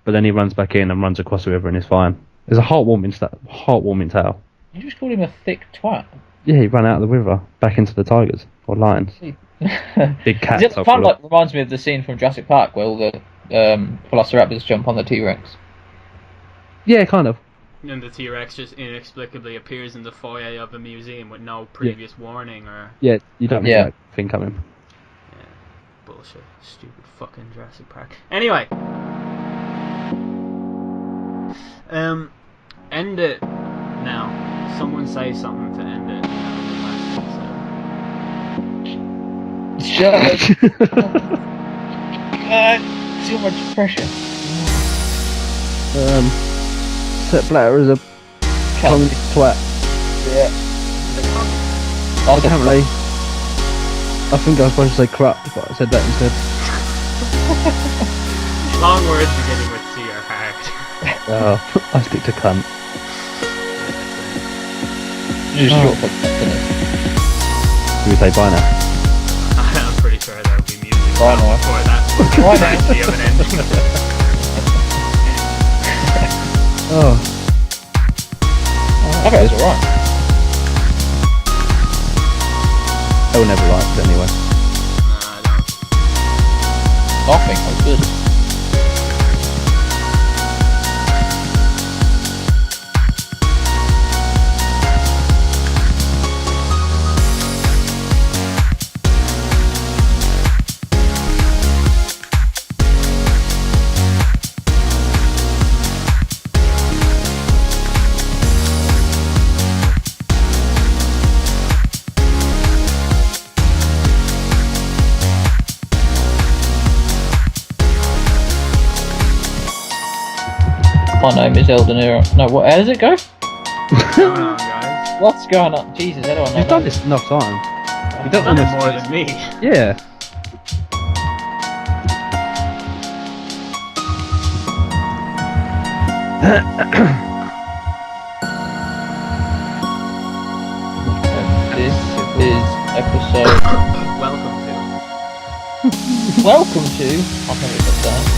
but then he runs back in and runs across the river and he's fine. It's a heartwarming tale. You just called him a thick twat. Yeah, he ran out of the river back into the tigers or lions. Big cats. It kind of like reminds me of the scene from Jurassic Park where all the Velociraptors jump on the T-Rex. Yeah, kind of. And the T-Rex just inexplicably appears in the foyer of a museum with no previous warning or Yeah, you don't Yeah. see that thing coming. bullshit. Stupid fucking Jurassic Park. Anyway. End it now. Someone say something to end it. Shut up. God, too much pressure. Sepp Blatter is a communist twat. Yeah. Apparently, I think I was supposed to say corrupt, but I said that instead. Long words beginning with C are hard. I stick to cunt. Just short for finish. Do we say bye now? I'm pretty sure there will be music Bye now. before that. Bye now. Plenty of an ending. Oh. I bet it was alright. They'll never like it anyway. No, I I think I was good. My name is Eldenir. No, what? How does it go? What's going on, guys? What's going on? Jesus, how do I know You've done that? this enough time. You don't Done it almost- more than me. Yeah. This is episode. Welcome to. Welcome to. I'll never get that.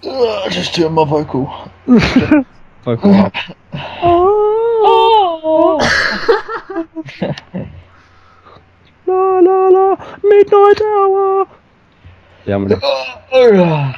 I just turned my vocal. Vocal up. La la la, midnight hour. Yeah, I'm gonna.